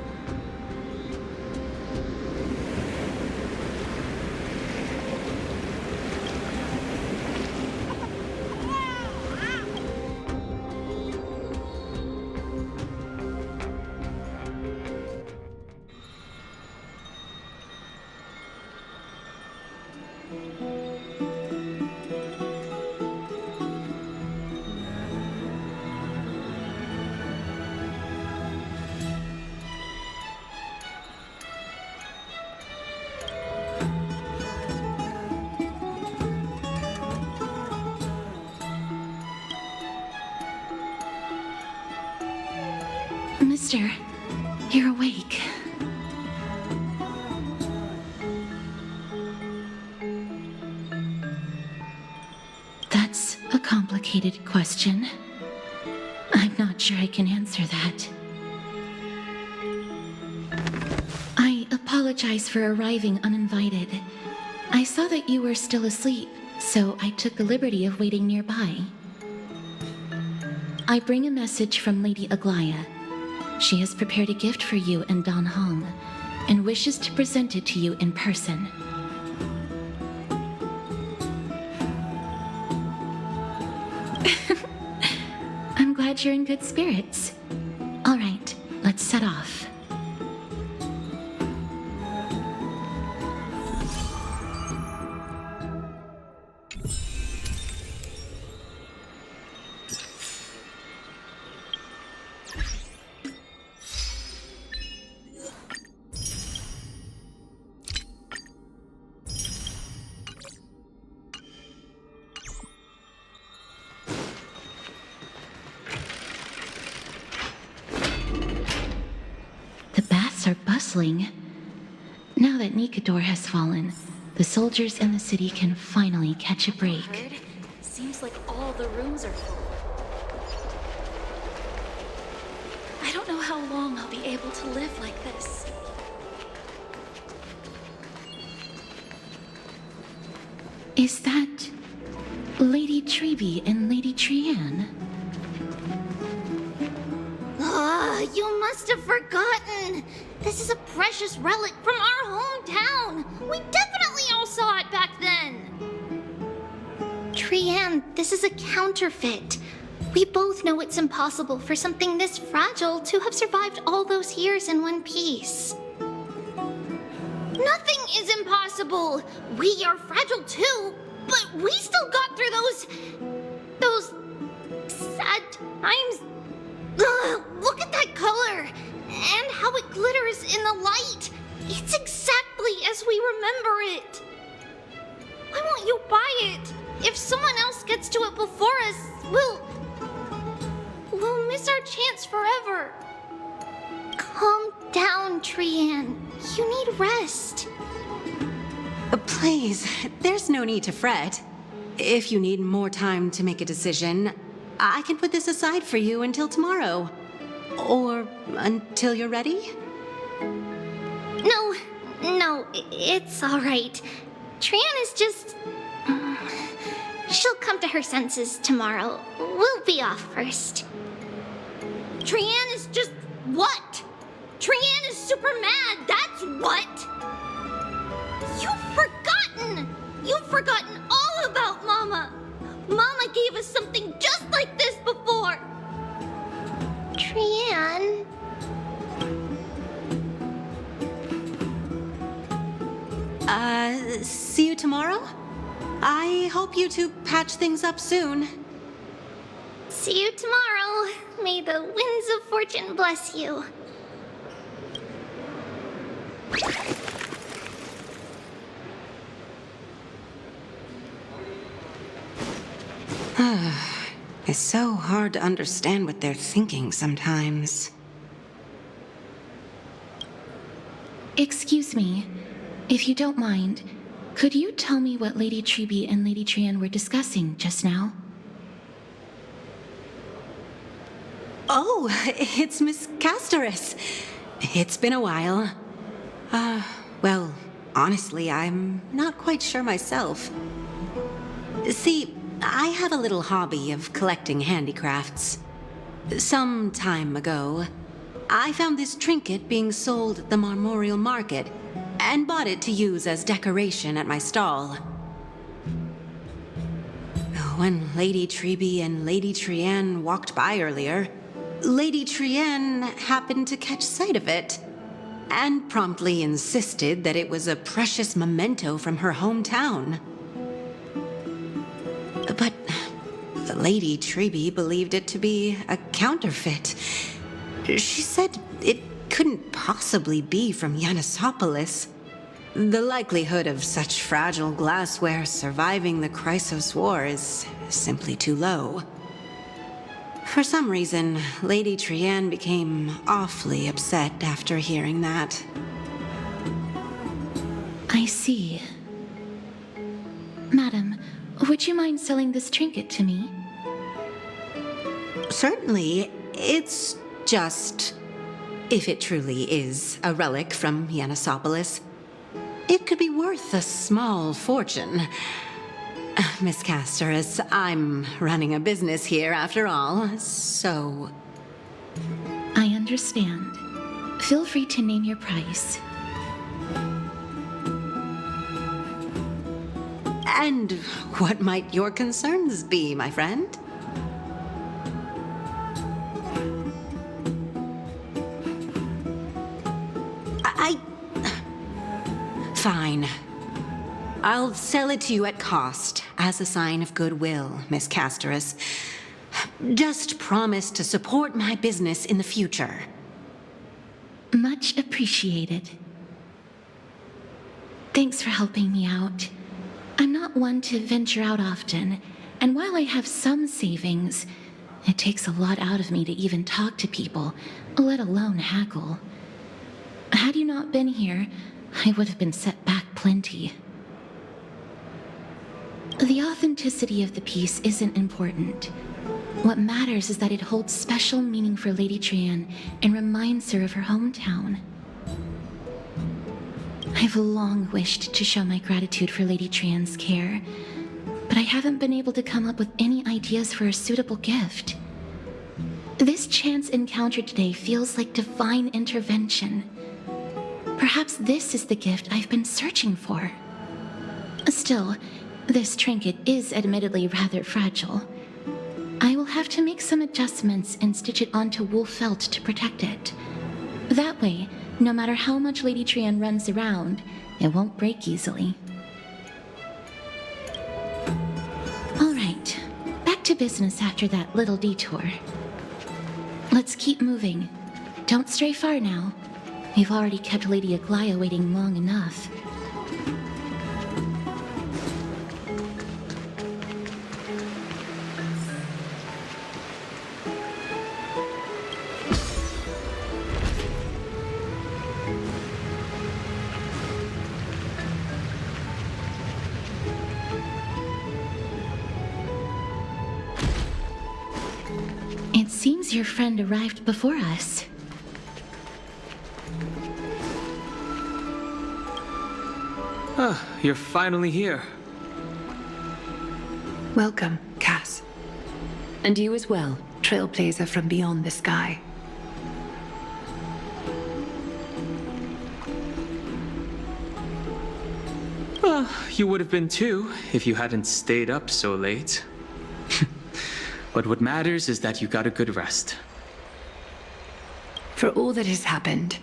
Mister, you're awake. That's a complicated question. I'm not sure I can answer that. I apologize for arriving uninvited. I saw that you were still asleep, so I took the liberty of waiting nearby. I bring a message from Lady Aglaya. She has prepared a gift for you and Dan Hong, and wishes to present it to you in person. I'm glad you're in good spirits. All right, let's set off. Are bustling. Now that Nikador has fallen, the soldiers in the city can finally catch a break. Seems like all the rooms are full. I don't know how long I'll be able to live like this. Is that Lady Treby and Lady Trianne? You must have forgotten. This is a precious relic from our hometown. We definitely all saw it back then. Trianne, this is a counterfeit. We both know it's impossible for something this fragile to have survived all those years in one piece. Nothing is impossible. We are fragile too, but we still got through those sad times. Ugh, look at that color and how it glitters in the light. It's exactly as we remember it. Why won't you buy it? If someone else gets to it before us, we'll miss our chance forever. Calm down, Trianne. You need rest. Please, there's no need to fret. If you need more time to make a decision, I can put this aside for you until tomorrow. Or until you're ready? No, it's all right. Trianne is just... she'll come to her senses tomorrow. We'll be off first. Trianne is just... what? Trianne is super mad, that's what! You've forgotten all about Mama! Mama gave us something just like this before! Trianne... see you tomorrow? I hope you two patch things up soon. See you tomorrow. May the winds of fortune bless you. It's so hard to understand what they're thinking sometimes. Excuse me, if you don't mind, could you tell me what Lady Treby and Lady Trianne were discussing just now? Oh, it's Miss Castoris. It's been a while. Well, honestly, I'm not quite sure myself. See, I have a little hobby of collecting handicrafts. Some time ago, I found this trinket being sold at the Marmorial Market and bought it to use as decoration at my stall. When Lady Treby and Lady Trianne walked by earlier, Lady Trianne happened to catch sight of it and promptly insisted that it was a precious memento from her hometown. But Lady Treby believed it to be a counterfeit. She said it couldn't possibly be from Yanisopolis. The likelihood of such fragile glassware surviving the Chrysos War is simply too low. For some reason, Lady Trienne became awfully upset after hearing that. I see. Madam, would you mind selling this trinket to me? Certainly. It's just... if it truly is a relic from Yanisopolis, it could be worth a small fortune. Miss Casterus, I'm running a business here after all, so... I understand. Feel free to name your price. And what might your concerns be, my friend? Fine. I'll sell it to you at cost, as a sign of goodwill, Miss Casterus. Just promise to support my business in the future. Much appreciated. Thanks for helping me out. I'm not one to venture out often, and while I have some savings, it takes a lot out of me to even talk to people, let alone haggle. Had you not been here, I would have been set back plenty. The authenticity of the piece isn't important. What matters is that it holds special meaning for Lady Trienne and reminds her of her hometown. I've long wished to show my gratitude for Lady Trienne's care, but I haven't been able to come up with any ideas for a suitable gift. This chance encounter today feels like divine intervention. Perhaps this is the gift I've been searching for. Still, this trinket is admittedly rather fragile. I will have to make some adjustments and stitch it onto wool felt to protect it. That way, no matter how much Lady Trienne runs around, it won't break easily. All right, back to business after that little detour. Let's keep moving. Don't stray far now. We've already kept Lady Aglaia waiting long enough. It seems your friend arrived before us. Ah, you're finally here. Welcome, Cass. And you as well, trailblazer from beyond the sky. Well, you would have been too, if you hadn't stayed up so late. But what matters is that you got a good rest. For all that has happened,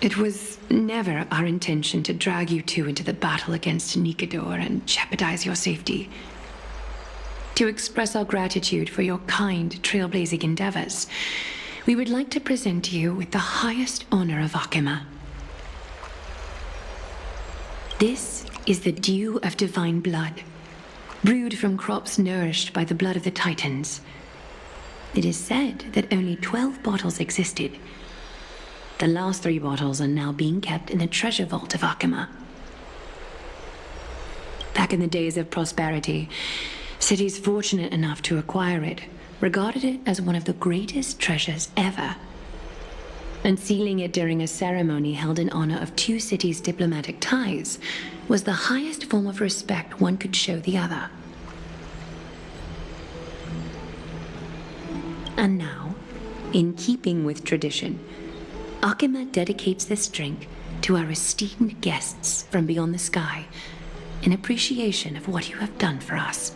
it was never our intention to drag you two into the battle against Nikador and jeopardize your safety. To express our gratitude for your kind trailblazing endeavors, we would like to present you with the highest honor of Akima. This is the dew of divine blood, brewed from crops nourished by the blood of the Titans. It is said that only 12 bottles existed. The last 3 bottles are now being kept in the treasure vault of Akima. Back in the days of prosperity, cities fortunate enough to acquire it regarded it as one of the greatest treasures ever. Unsealing it during a ceremony held in honor of 2 cities' diplomatic ties was the highest form of respect one could show the other. And now, in keeping with tradition, Akima dedicates this drink to our esteemed guests from beyond the sky in appreciation of what you have done for us.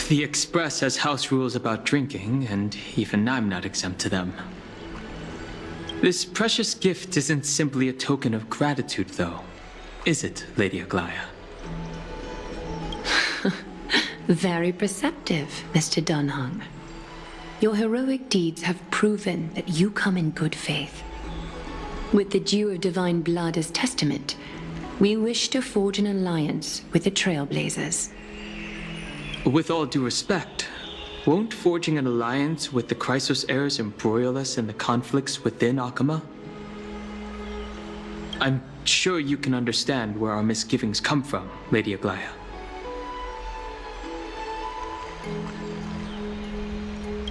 The Express has house rules about drinking, and even I'm not exempt to them. This precious gift isn't simply a token of gratitude, though, is it, Lady Aglaia? Very perceptive, Mr. Dunhung. Your heroic deeds have proven that you come in good faith. With the dew of divine blood as testament, we wish to forge an alliance with the Trailblazers. With all due respect, won't forging an alliance with the Chrysos heirs embroil us in the conflicts within Akama? I'm sure you can understand where our misgivings come from, Lady Aglaya.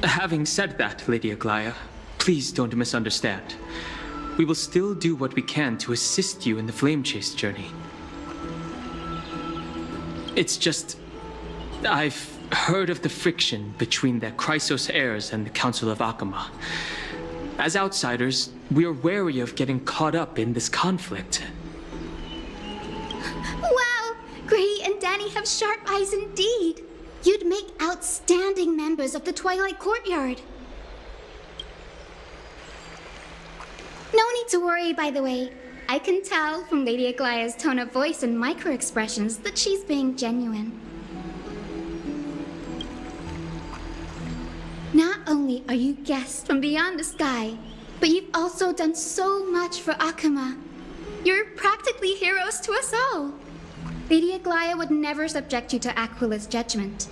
Having said that, Lady Aglaya, please don't misunderstand. We will still do what we can to assist you in the Flame Chase journey. It's just... I've heard of the friction between the Chrysos heirs and the Council of Akama. As outsiders, we are wary of getting caught up in this conflict. Wow! Gray and Danny have sharp eyes indeed. You'd make outstanding members of the Twilight Courtyard. No need to worry, by the way. I can tell from Lady Aglaya's tone of voice and micro-expressions that she's being genuine. Not only are you guests from beyond the sky, but you've also done so much for Akama. You're practically heroes to us all. Lady Aglaya would never subject you to Aquila's judgment.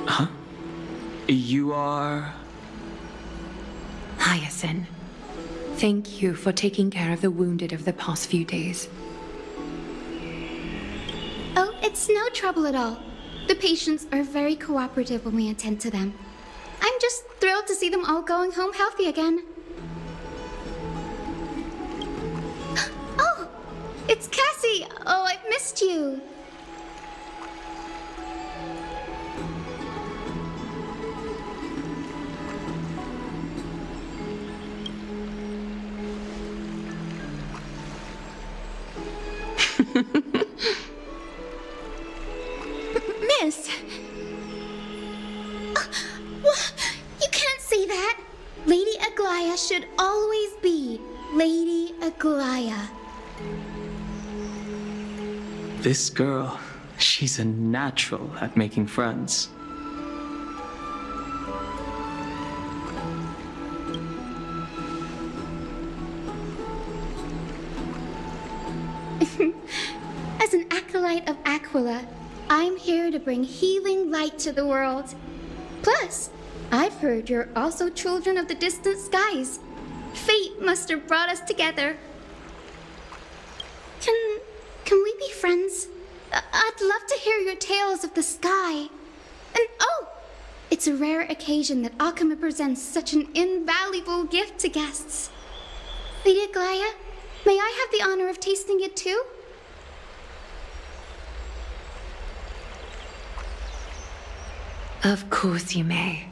Huh? You are... Hyacinth, thank you for taking care of the wounded of the past few days. Oh, it's no trouble at all. The patients are very cooperative when we attend to them. I'm just thrilled to see them all going home healthy again. Oh, it's Cassie! Oh, I've missed you. Miss! You can't say that! Lady Aglaya should always be Lady Aglaya. This girl, she's a natural at making friends. As an acolyte of Aquila, I'm here to bring healing light to the world. Plus, I've heard you're also children of the distant skies. Fate must have brought us together. Can we be friends? I'd love to hear your tales of the sky. And oh, it's a rare occasion that Akama presents such an invaluable gift to guests. Lady Aglaya, may I have the honor of tasting it too? Of course you may.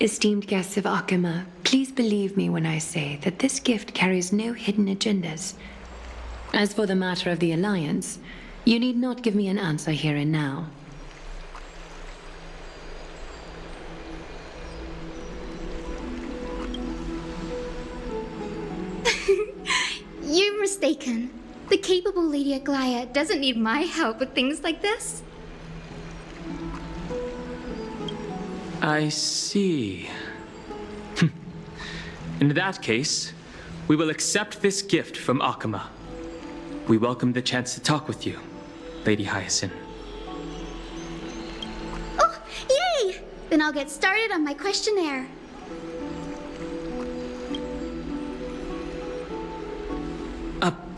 Esteemed guests of Akama, please believe me when I say that this gift carries no hidden agendas. As for the matter of the alliance, you need not give me an answer here and now. You're mistaken. The capable Lady Aglaya doesn't need my help with things like this. I see. In that case, we will accept this gift from Akama. We welcome the chance to talk with you, Lady Hyacinth. Oh, yay! Then I'll get started on my questionnaire.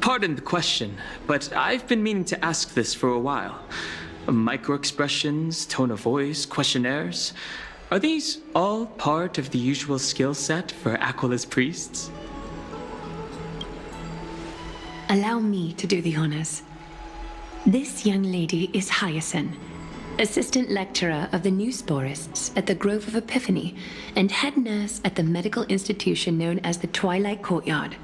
Pardon the question, but I've been meaning to ask this for a while. Micro-expressions, tone of voice, questionnaires, are these all part of the usual skill set for Aquila's priests? Allow me to do the honors. This young lady is Hyacinth, assistant lecturer of the new sporists at the Grove of Epiphany and head nurse at the medical institution known as the Twilight Courtyard.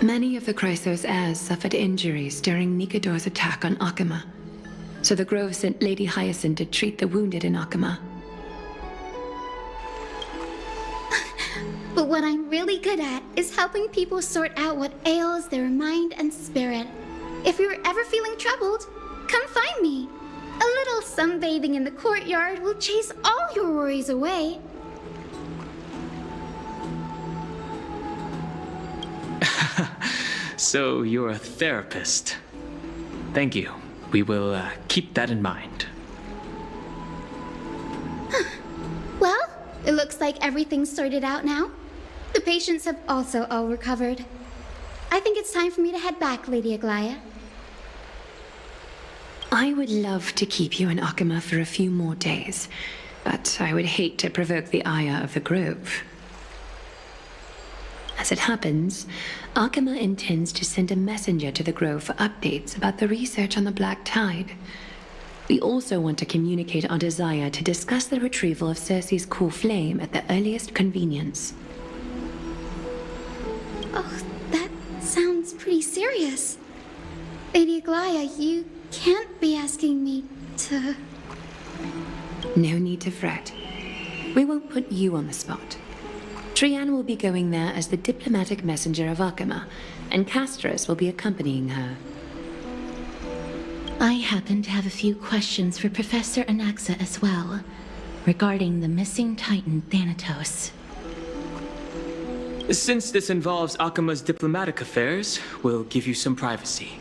Many of the Chrysos heirs suffered injuries during Nikador's attack on Akama, so the Grove sent Lady Hyacinth to treat the wounded in Akama. But what I'm really good at is helping people sort out what ails their mind and spirit. If you're ever feeling troubled, come find me. A little sunbathing in the courtyard will chase all your worries away. So you're a therapist. Thank you. We will keep that in mind. Well, it looks like everything's sorted out now. The patients have also all recovered. I think it's time for me to head back, Lady Aglaya. I would love to keep you in Akama for a few more days, but I would hate to provoke the ire of the Grove. As it happens, Akama intends to send a messenger to the Grove for updates about the research on the Black Tide. We also want to communicate our desire to discuss the retrieval of Circe's core flame at the earliest convenience. Oh, that sounds pretty serious. Lady Aglaya, you can't be asking me to... No need to fret. We won't put you on the spot. Trianne will be going there as the diplomatic messenger of Akama, and Castris will be accompanying her. I happen to have a few questions for Professor Anaxa as well, regarding the missing Titan Thanatos. Since this involves Akama's diplomatic affairs, we'll give you some privacy.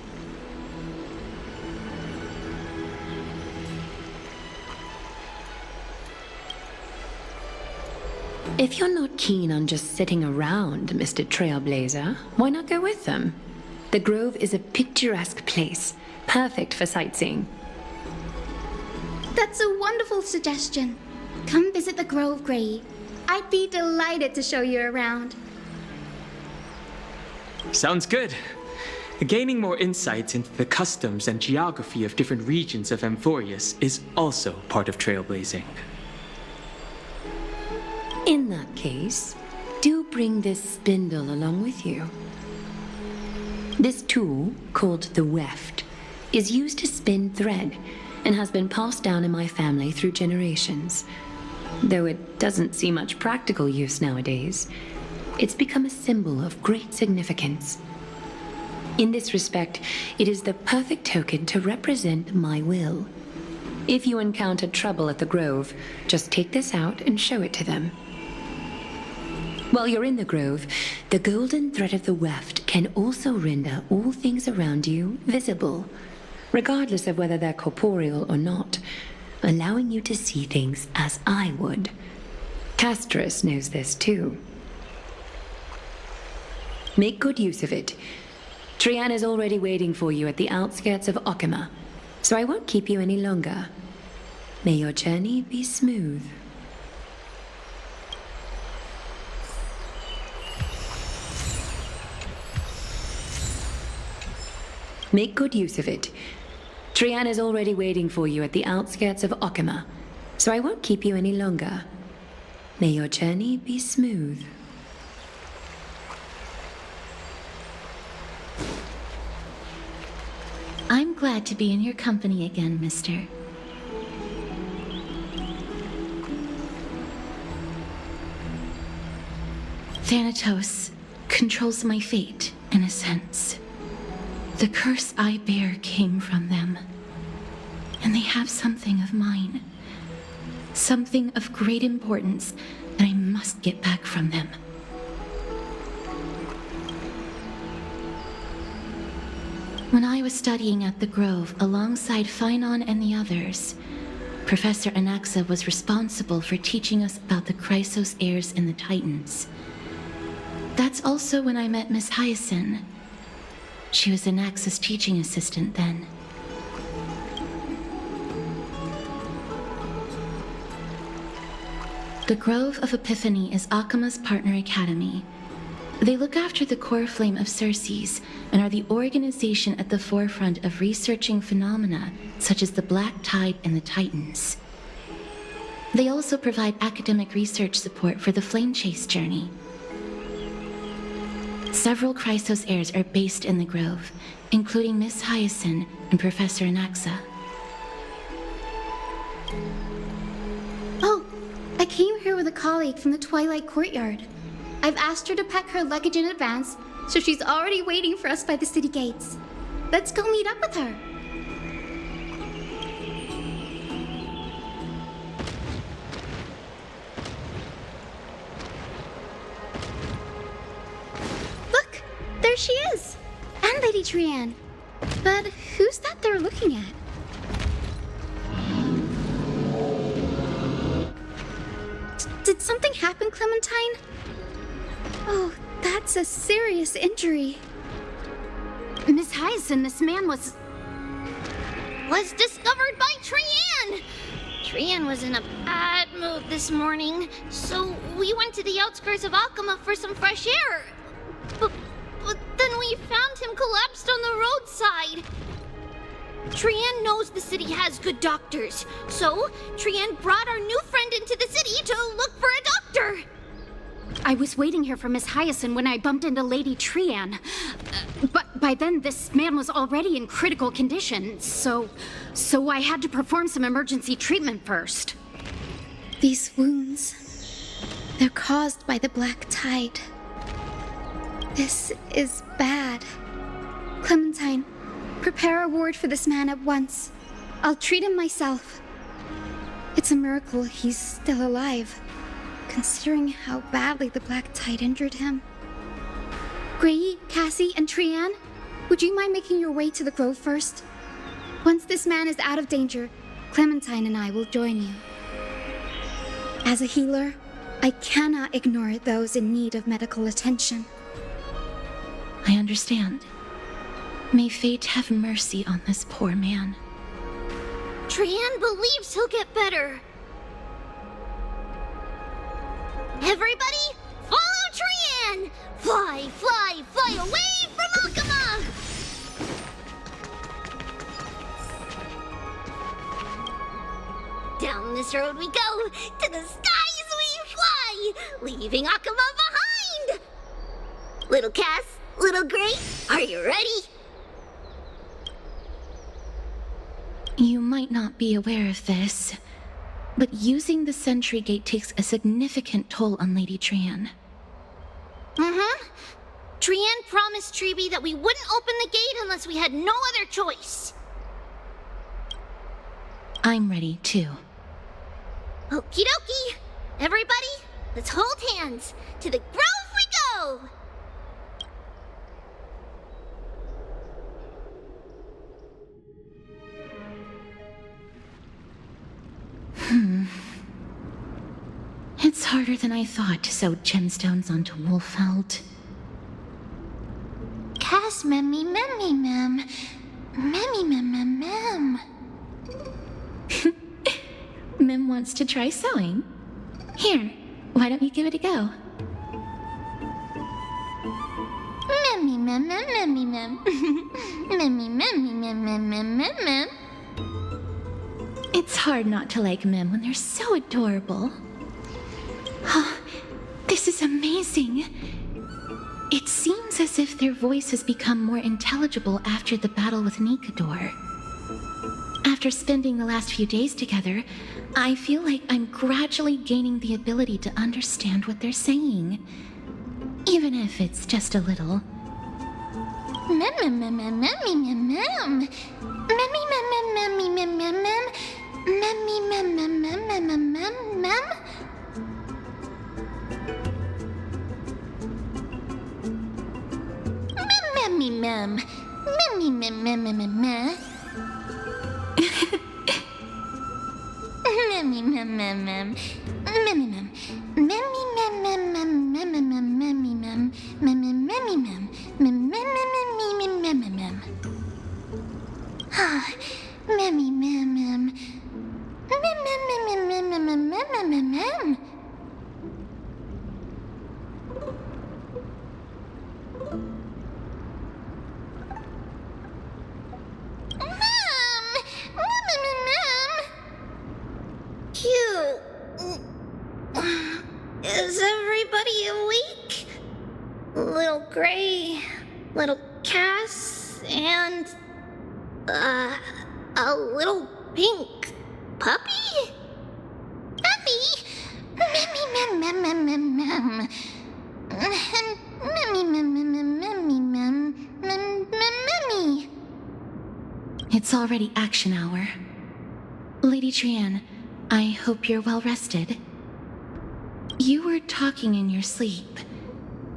If you're not keen on just sitting around, Mr. Trailblazer, why not go with them? The Grove is a picturesque place, perfect for sightseeing. That's a wonderful suggestion. Come visit the Grove, Gray. I'd be delighted to show you around. Sounds good. Gaining more insights into the customs and geography of different regions of Amphorius is also part of trailblazing. In that case, do bring this spindle along with you. This tool, called the weft, is used to spin thread and has been passed down in my family through generations. Though it doesn't see much practical use nowadays, it's become a symbol of great significance. In this respect, it is the perfect token to represent my will. If you encounter trouble at the Grove, just take this out and show it to them. While you're in the Grove, the golden thread of the weft can also render all things around you visible, regardless of whether they're corporeal or not, allowing you to see things as I would. Castris knows this too. Make good use of it. Trianne is already waiting for you at the outskirts of Akama, so I won't keep you any longer. May your journey be smooth. Make good use of it. Trianne is already waiting for you at the outskirts of Akama, so I won't keep you any longer. May your journey be smooth. I'm glad to be in your company again, mister. Thanatos controls my fate, in a sense. The curse I bear came from them, and they have something of mine. Something of great importance that I must get back from them. When I was studying at the Grove alongside Phynon and the others, Professor Anaxa was responsible for teaching us about the Chrysos heirs and the Titans. That's also when I met Miss Hyacinth. She was Anaxa's teaching assistant then. The Grove of Epiphany is Akama's partner academy. They look after the core flame of Circes and are the organization at the forefront of researching phenomena such as the Black Tide and the Titans. They also provide academic research support for the Flame Chase journey. Several Chrysos heirs are based in the Grove, including Miss Hyacinth and Professor Anaxa. Oh, I came here with a colleague from the Twilight Courtyard. I've asked her to pack her luggage in advance, so she's already waiting for us by the city gates. Let's go meet up with her. Trianne. But who's that they're looking at? Did something happen, Clementine? Oh, that's a serious injury. Miss Hyacinth, this man was discovered by Trianne! Trianne was in a bad mood this morning, so we went to the outskirts of Akama for some fresh air. But then we found him collapsed on the roadside. Trianne knows the city has good doctors, so Trianne brought our new friend into the city to look for a doctor. I was waiting here for Miss Hyacinth when I bumped into Lady Trianne. But by then, this man was already in critical condition, so I had to perform some emergency treatment first. These wounds, they're caused by the black tide. This is bad. Clementine, prepare a ward for this man at once. I'll treat him myself. It's a miracle he's still alive, considering how badly the black tide injured him. Gray, Cassie, and Trianne, would you mind making your way to the grove first? Once this man is out of danger, Clementine and I will join you. As a healer, I cannot ignore those in need of medical attention. I understand. May fate have mercy on this poor man. Trianne believes he'll get better. Everybody, follow Trianne! Fly, fly, fly away from Akama! Down this road we go, to the skies we fly, leaving Akama behind! Little Cass, little Gray, are you ready? You might not be aware of this, but using the sentry gate takes a significant toll on Lady Trianne. Trianne promised Treeby that we wouldn't open the gate unless we had no other choice. I'm ready, too. Okie dokie! Everybody, let's hold hands. To the grove we go! It's harder than I thought to sew gemstones onto Wolfeld. Cass memmy memmy mem. Memmy mem mem mem. Mem wants to try sewing. Here, why don't you give it a go? Memmy mem mem memmy mem. Memmy memmy mem mem mem mem mem. It's hard not to like Mem when they're so adorable. Oh, this is amazing. It seems as if their voice has become more intelligible after the battle with Nikador. After spending the last few days together, I feel like I'm gradually gaining the ability to understand what they're saying. Even if it's just a little. Mem mem mem mem memmy mem mem. Memmy mem mem memmy mem mem mem. Memmy mem mem mem mem mem mem mem. Memmy mem. Memmy mem mem mem mem mem. Memmy mem mem mem. Memmy mem. Memmy mem mem mem mem mem memmy mem. Memmy memmy mem. Mem mem mem mem mem mem mem. Ah, memmy mem mem. Mem mem mem mem mem mem mem mem mem. Is everybody awake? Little Gray, little Cass, and a little pink puppy? Puppy? Memmy mem mem mem mem mem. Memmy mem mem mem memmy mem mem mem memmy. It's already action hour. Lady Trianne, I hope you're well rested. You were talking in your sleep.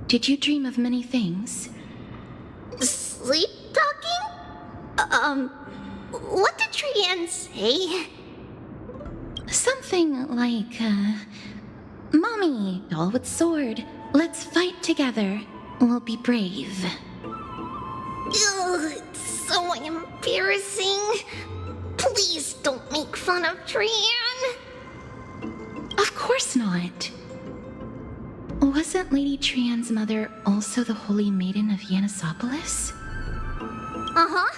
Did you dream of many things? Sleep talk? What did Trianne say? Something like, Mommy, doll with sword, let's fight together. We'll be brave. Ugh, it's so embarrassing. Please don't make fun of Trianne. Of course not. Wasn't Lady Trianne's mother also the Holy Maiden of Yanisopolis? Uh-huh.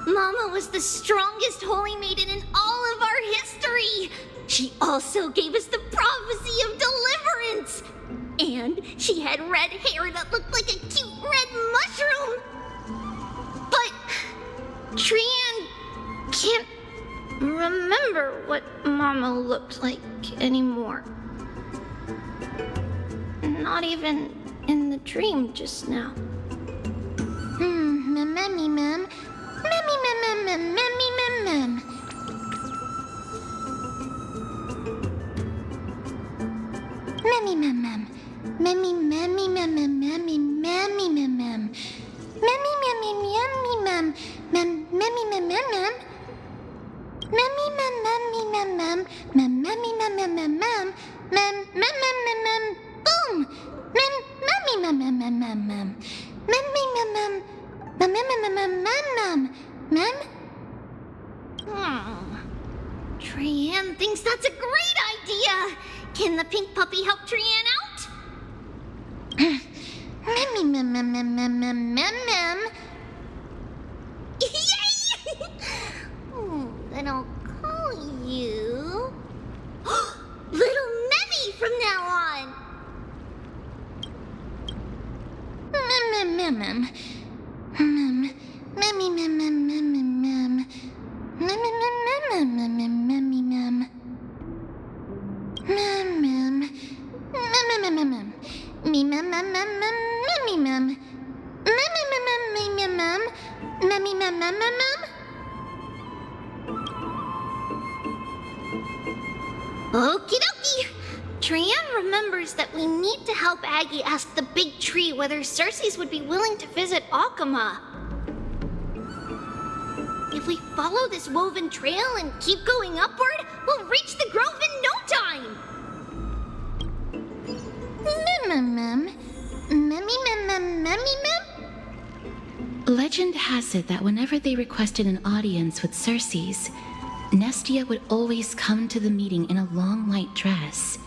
Mama was the strongest holy maiden in all of our history. She also gave us the prophecy of deliverance. And she had red hair that looked like a cute red mushroom. But Trianne can't remember what Mama looked like anymore. Not even in the dream just now. Mammy, ma'am. Mammy, ma'am, ma'am, mammy, ma'am, ma'am. Mammy, ma'am, ma'am. Mammy, mammy, ma'am, ma'am, mammy, mammy, ma'am, ma'am. Mammy, mammy, mammy, ma'am. Ma'am, mammy, ma'am, ma'am, ma'am. Mammy, ma'am, mammy, ma'am, ma'am. Ma'am, mammy, ma'am, ma'am, ma'am, ma'am. Ma'am, ma'am, ma'am, ma'am, ma'am. Boom! Ma'am, mammy, ma'am, ma'am, ma'am, ma'am, ma'am. Mammy, ma'am, ma'am. Ma'am, ma'am, ma'am, ma'am, ma'am. Ma'am? Trianne thinks that's a great idea. Can the pink puppy help Trianne out? Mammy, ma'am, ma'am, ma'am, ma'am, ma'am, ma'am, ma'am. Yay! Then I'll call you Little Memmy from now on. Ma'am, ma'am, ma'am. Ma'am, mammy, ma'am, ma'am, ma'am, ma'am. Ma'am, ma'am, ma'am, ma'am, ma'am, mammy, ma'am. Ma'am, ma'am. Ma'am, ma'am, ma'am, ma'am. Me, ma'am, ma'am, ma'am, ma'am, mammy, ma'am. Ma'am, ma'am, ma'am, ma'am, ma'am, ma'am. Mammy, ma'am, ma'am, ma'am, ma'am. Okie dokie. Trianne remembers that we need to help Aggie ask the big tree whether Circes would be willing to visit Akama. If we follow this woven trail and keep going upward, we'll reach the grove in no time. Ma'am, ma'am. Mammy, ma'am, ma'am, mammy, ma'am. Legend has it that whenever they requested an audience with Circes, Nestia would always come to the meeting in a long white dress.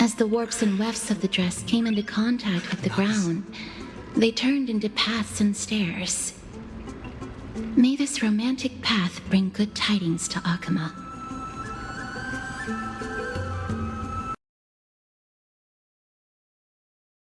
As the warps and wefts of the dress came into contact with the ground, they turned into paths and stairs. May this romantic path bring good tidings to Akama.